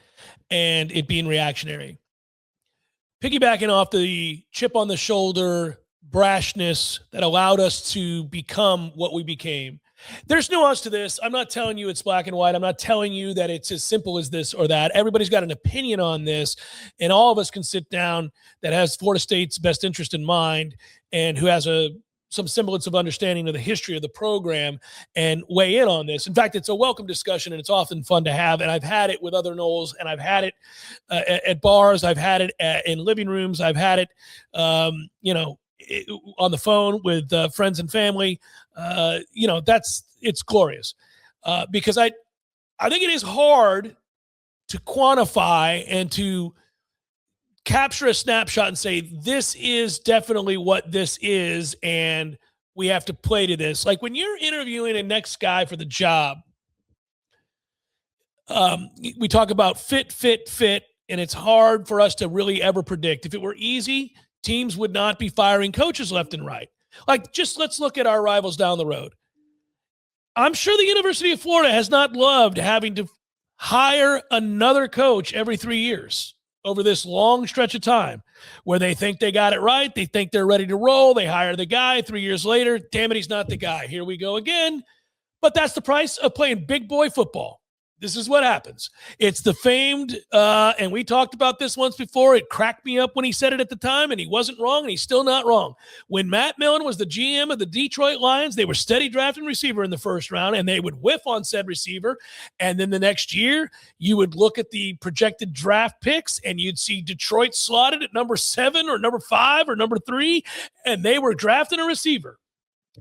and it being reactionary. Piggybacking off the chip on the shoulder brashness that allowed us to become what we became. There's nuance to this. I'm not telling you it's black and white. I'm not telling you that it's as simple as this or that. Everybody's got an opinion on this, and all of us can sit down that has Florida State's best interest in mind and who has some semblance of understanding of the history of the program and weigh in on this. In fact, it's a welcome discussion, and it's often fun to have. And I've had it with other Noles, and I've had it at bars. I've had it in living rooms. I've had it, on the phone with friends and family. It's glorious because I think it is hard to quantify and to capture a snapshot and say, this is definitely what this is, and we have to play to this. Like when you're interviewing a next guy for the job, we talk about fit, and it's hard for us to really ever predict. If it were easy, teams would not be firing coaches left and right. Like, just let's look at our rivals down the road. I'm sure the University of Florida has not loved having to hire another coach every 3 years over this long stretch of time where they think they got it right. They think they're ready to roll. They hire the guy 3 years later. Damn it, he's not the guy. Here we go again. But that's the price of playing big boy football. This is what happens. It's the famed, and we talked about this once before. It cracked me up when he said it at the time, and he wasn't wrong, and he's still not wrong. When Matt Millen was the GM of the Detroit Lions, they were steady drafting receiver in the first round, and they would whiff on said receiver. And then the next year, you would look at the projected draft picks, and you'd see Detroit slotted at number 7 or number 5 or number 3, and they were drafting a receiver.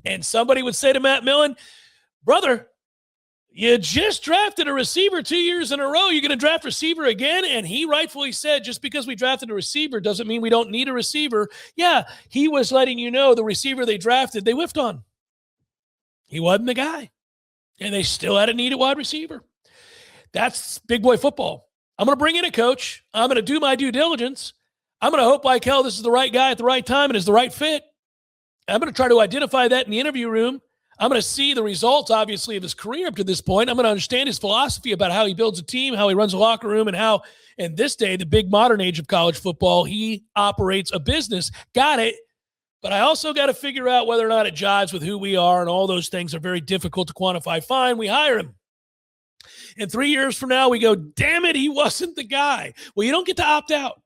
And somebody would say to Matt Millen, brother, you just drafted a receiver 2 years in a row. You're going to draft receiver again? And he rightfully said, just because we drafted a receiver doesn't mean we don't need a receiver. Yeah, he was letting you know the receiver they drafted, they whiffed on. He wasn't the guy. And they still had a need at wide receiver. That's big boy football. I'm going to bring in a coach. I'm going to do my due diligence. I'm going to hope like hell this is the right guy at the right time and is the right fit. I'm going to try to identify that in the interview room. I'm going to see the results, obviously, of his career up to this point. I'm going to understand his philosophy about how he builds a team, how he runs a locker room, and how, in this day, the big modern age of college football, he operates a business. Got it. But I also got to figure out whether or not it jives with who we are, and all those things are very difficult to quantify. Fine, we hire him. And 3 years from now, we go, damn it, he wasn't the guy. Well, you don't get to opt out.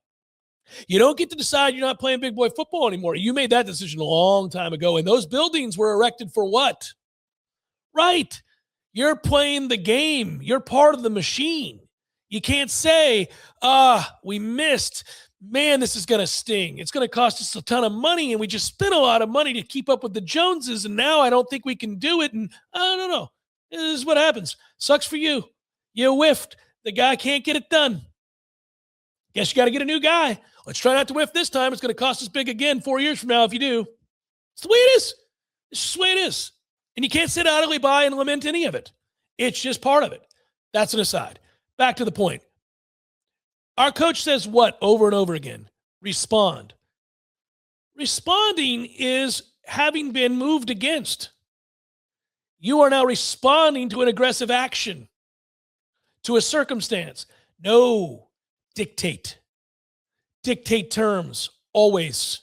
You don't get to decide you're not playing big boy football anymore. You made that decision a long time ago, and those buildings were erected for what? Right. You're playing the game. You're part of the machine. You can't say, we missed. Man, this is going to sting. It's going to cost us a ton of money, and we just spent a lot of money to keep up with the Joneses, and now I don't think we can do it, and I don't know. This is what happens. Sucks for you. You whiffed. The guy can't get it done. Guess you got to get a new guy. Let's try not to whiff this time. It's going to cost us big again 4 years from now if you do. It's the way it is. It's just the way it is. And you can't sit idly by and lament any of it. It's just part of it. That's an aside. Back to the point. Our coach says what over and over again? Respond. Responding is having been moved against. You are now responding to an aggressive action, to a circumstance. No. Dictate. Dictate terms, always.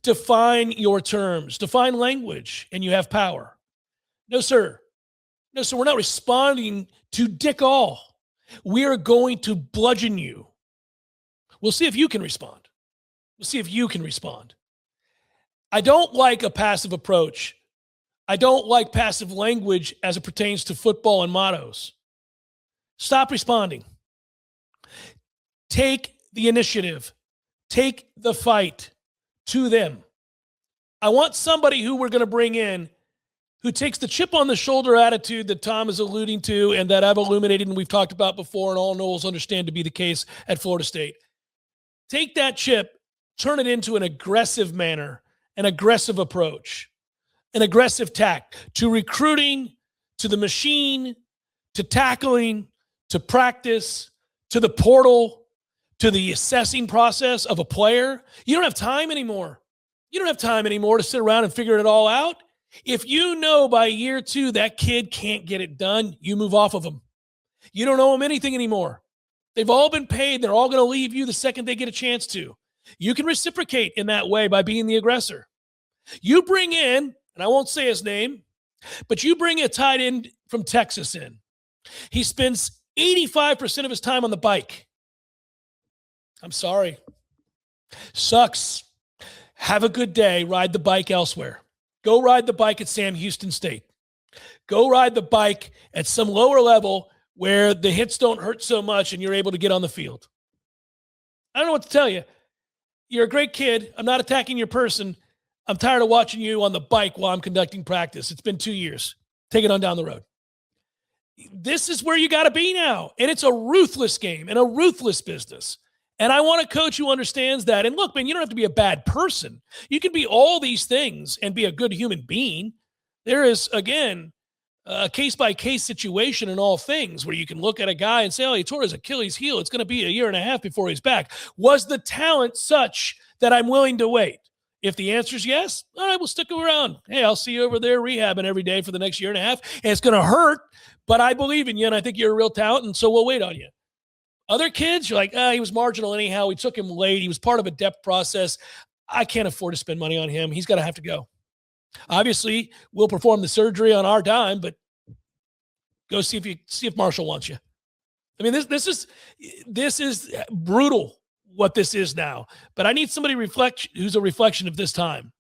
Define your terms. Define language, and you have power. No, sir. No, sir, we're not responding to dick all. We are going to bludgeon you. We'll see if you can respond. We'll see if you can respond. I don't like a passive approach. I don't like passive language as it pertains to football and mottos. Stop responding. Take the initiative. Take the fight to them. I want somebody who we're going to bring in who takes the chip on the shoulder attitude that Tom is alluding to and that I've illuminated and we've talked about before and all Noles understand to be the case at Florida State. Take that chip, turn it into an aggressive manner, an aggressive approach, an aggressive tack to recruiting, to the machine, to tackling, to practice, to the portal, to the assessing process of a player. You don't have time anymore. You don't have time anymore to sit around and figure it all out. If you know by year 2 that kid can't get it done, you move off of them. You don't owe them anything anymore. They've all been paid. They're all going to leave you the second they get a chance to. You can reciprocate in that way by being the aggressor. You bring in, and I won't say his name, but you bring a tight end from Texas in. He spends 85% of his time on the bike. I'm sorry. Sucks. Have a good day. Ride the bike elsewhere. Go ride the bike at Sam Houston State. Go ride the bike at some lower level where the hits don't hurt so much and you're able to get on the field. I don't know what to tell you. You're a great kid. I'm not attacking your person. I'm tired of watching you on the bike while I'm conducting practice. It's been 2 years. Take it on down the road. This is where you got to be now. And it's a ruthless game and a ruthless business. And I want a coach who understands that. And look, man, you don't have to be a bad person. You can be all these things and be a good human being. There is, again, a case-by-case situation in all things where you can look at a guy and say, oh, he tore his Achilles heel. It's going to be a year and a half before he's back. Was the talent such that I'm willing to wait? If the answer is yes, all right, we'll stick around. Hey, I'll see you over there rehabbing every day for the next year and a half. And it's going to hurt, but I believe in you, and I think you're a real talent, and so we'll wait on you. Other kids, you're like, he was marginal anyhow. We took him late. He was part of a depth process. I can't afford to spend money on him. He's got to have to go. Obviously, we'll perform the surgery on our dime, but go see if Marshall wants you. I mean, this is brutal what this is now. But I need somebody who's a reflection of this time.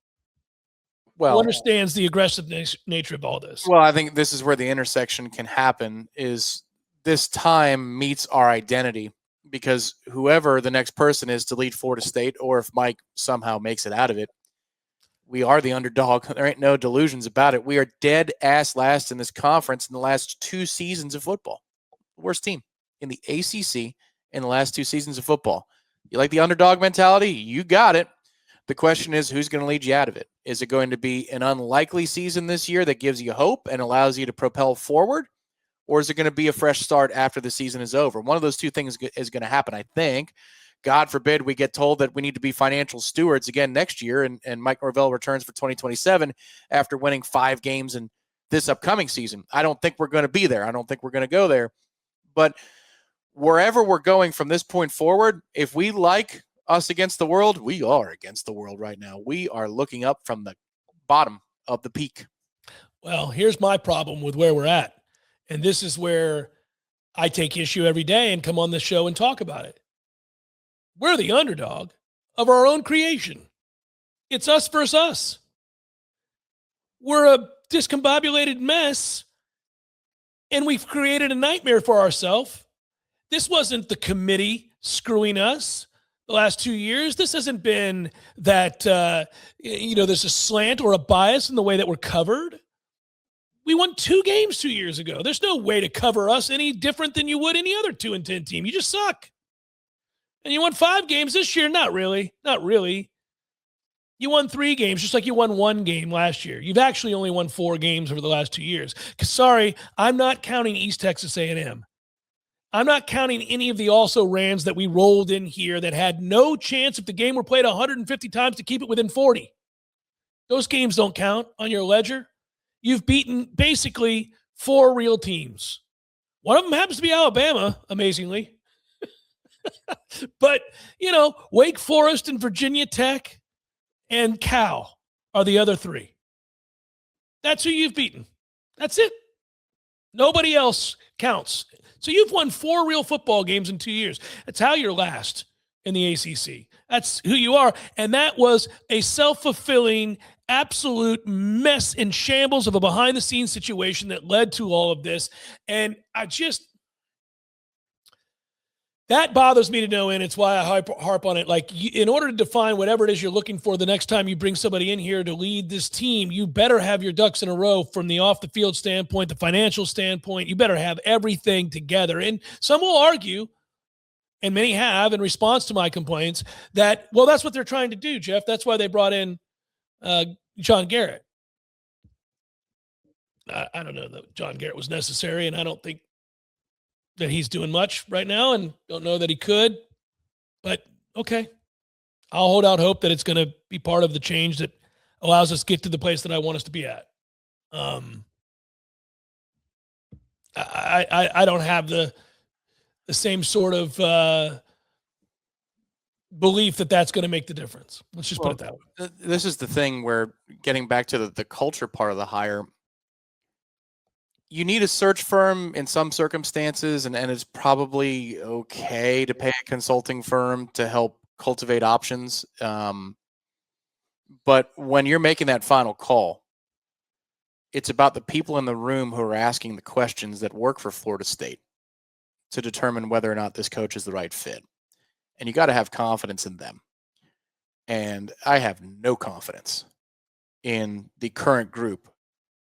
Well, who understands the aggressive nature of all this. Well, I think this is where the intersection can happen is this time meets our identity, because whoever the next person is to lead Florida State, or if Mike somehow makes it out of it, we are the underdog. There ain't no delusions about it. We are dead ass last in this conference in the last 2 seasons of football. Worst team in the ACC in the last 2 seasons of football. You like the underdog mentality? You got it. The question is, who's going to lead you out of it? Is it going to be an unlikely season this year that gives you hope and allows you to propel forward? Or is it going to be a fresh start after the season is over? One of those two things is going to happen, I think. God forbid we get told that we need to be financial stewards again next year, and Mike Norvell returns for 2027 after winning 5 games in this upcoming season. I don't think we're going to be there. I don't think we're going to go there. But wherever we're going from this point forward, if we like us against the world, we are against the world right now. We are looking up from the bottom of the peak. Well, here's my problem with where we're at. And this is where I take issue every day and come on this show and talk about it. We're the underdog of our own creation. It's us versus us. We're a discombobulated mess, and we've created a nightmare for ourselves. This wasn't the committee screwing us the last 2 years. This hasn't been that, there's a slant or a bias in the way that we're covered. We won 2 games 2 years ago. There's no way to cover us any different than you would any other 2-10 team. You just suck. And you won 5 games this year. Not really. Not really. You won 3 games, just like you won 1 game last year. You've actually only won 4 games over the last 2 years. Sorry, I'm not counting East Texas A&M. I'm not counting any of the also-rans that we rolled in here that had no chance if the game were played 150 times to keep it within 40. Those games don't count on your ledger. You've beaten basically 4 real teams. One of them happens to be Alabama, amazingly. But, Wake Forest and Virginia Tech and Cal are the other 3. That's who you've beaten. That's it. Nobody else counts. So you've won 4 real football games in 2 years. That's how you're last in the ACC. That's who you are. And that was a self-fulfilling, absolute mess and shambles of a behind-the-scenes situation that led to all of this. And that bothers me to no end. It's why I harp on it. Like, in order to define whatever it is you're looking for the next time you bring somebody in here to lead this team, you better have your ducks in a row from the off-the-field standpoint, the financial standpoint. You better have everything together. And some will argue, and many have in response to my complaints, that, well, that's what they're trying to do, Jeff. That's why they brought in John Garrett. I don't know that John Garrett was necessary, and I don't think that he's doing much right now, and don't know that he could, but okay. I'll hold out hope that it's going to be part of the change that allows us to get to the place that I want us to be at. I don't have the same sort of belief that that's going to make the difference. Let's just put it that way. This is the thing where, getting back to the culture part of the hire, you need a search firm in some circumstances, and it's probably okay to pay a consulting firm to help cultivate options. But when you're making that final call, it's about the people in the room who are asking the questions that work for Florida State to determine whether or not this coach is the right fit. And you got to have confidence in them. And I have no confidence in the current group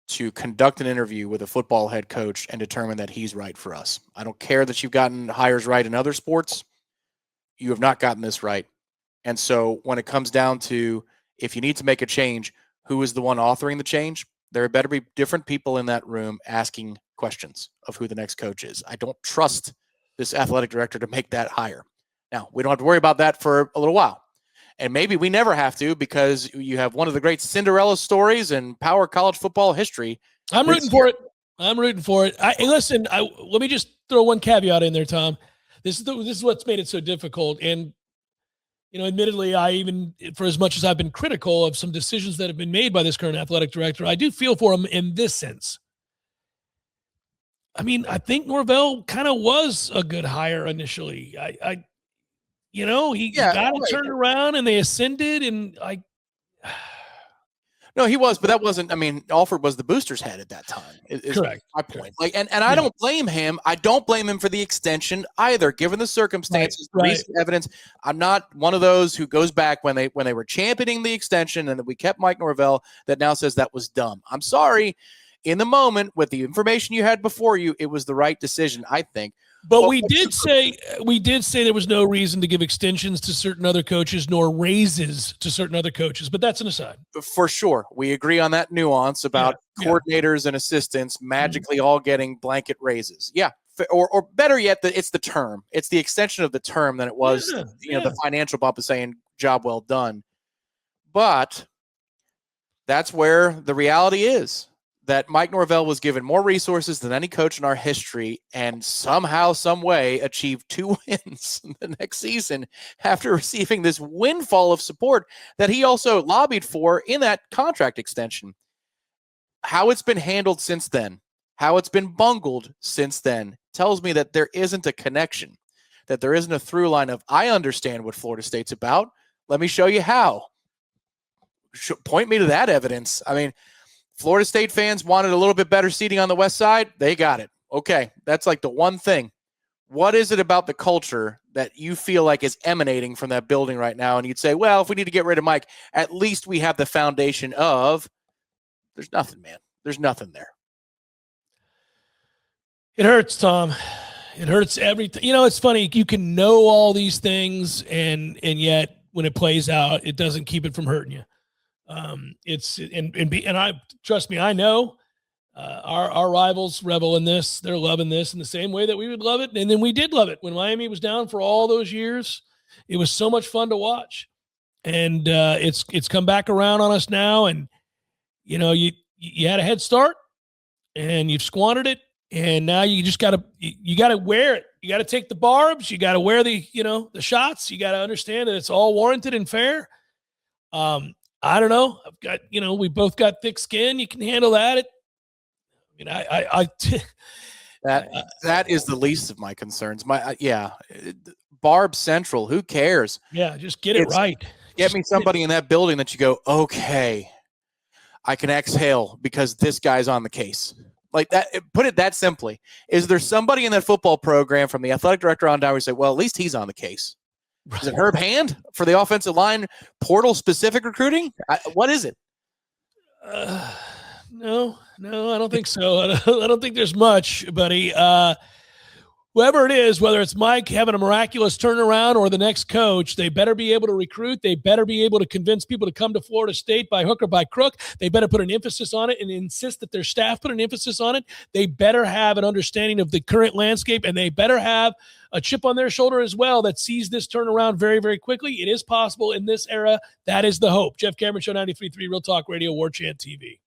to conduct an interview with a football head coach and determine that he's right for us. I don't care that you've gotten hires right in other sports. You have not gotten this right. And so when it comes down to, if you need to make a change, who is the one authoring the change? There better be different people in that room asking questions of who the next coach is. I don't trust this athletic director to make that hire. Now, we don't have to worry about that for a little while. And maybe we never have to, because you have one of the great Cinderella stories in power college football history. I'm rooting for it. Listen, let me just throw one caveat in there, Tom. This is what's made it so difficult. And, admittedly, for as much as I've been critical of some decisions that have been made by this current athletic director, I do feel for him in this sense. I mean, I think Norvell kind of was a good hire initially. He got it turned around and they ascended, and no, he was, but that wasn't. I mean, Alford was the booster's head at that time. Is correct. My point. And I don't blame him. I don't blame him for the extension either, given the circumstances, recent evidence. I'm not one of those who goes back when they were championing the extension and that we kept Mike Norvell, that now says that was dumb. I'm sorry. In the moment, with the information you had before you, it was the right decision, I think. But we did say there was no reason to give extensions to certain other coaches nor raises to certain other coaches. But that's an aside. For sure. We agree on that nuance about coordinators and assistants magically all getting blanket raises. Yeah. Or better yet, it's the term. It's the extension of the term than it was the financial bump of saying job well done. But that's where the reality is. That Mike Norvell was given more resources than any coach in our history, and somehow, some way, achieved 2 wins the next season after receiving this windfall of support that he also lobbied for in that contract extension. How it's been handled since then, how it's been bungled since then, tells me that there isn't a connection, that there isn't a through line of, I understand what Florida State's about. Let me show you how. Point me to that evidence. I mean, Florida State fans wanted a little bit better seating on the west side. They got it. Okay, that's like the one thing. What is it about the culture that you feel like is emanating from that building right now? And you'd say, well, if we need to get rid of Mike, at least we have the foundation of, there's nothing, man. There's nothing there. It hurts, Tom. It hurts everything. It's funny. You can know all these things, and yet when it plays out, it doesn't keep it from hurting you. I trust me, I know our rivals revel in this. They're loving this in the same way that we would love it. And then we did love it when Miami was down for all those years. It was so much fun to watch, and it's come back around on us now. And you had a head start and you've squandered it. And now you just gotta wear it. You gotta take the barbs. You gotta wear the shots. You gotta understand that it's all warranted and fair. I don't know. I've got, we both got thick skin. You can handle that. That is the least of my concerns. Barb Central. Who cares? Yeah, just get it right. Get me somebody in that building that you go, okay, I can exhale because this guy's on the case. Like that, put it that simply. Is there somebody in that football program from the athletic director on down where you say, well, at least he's on the case? Is it Herb Hand for the offensive line portal specific recruiting? What is it? No, I don't think so. I don't think there's much, buddy. Whoever it is, whether it's Mike having a miraculous turnaround or the next coach, they better be able to recruit. They better be able to convince people to come to Florida State by hook or by crook. They better put an emphasis on it and insist that their staff put an emphasis on it. They better have an understanding of the current landscape, and they better have a chip on their shoulder as well that sees this turnaround very, very quickly. It is possible in this era. That is the hope. Jeff Cameron, Show 93.3, Real Talk Radio, Warchant TV.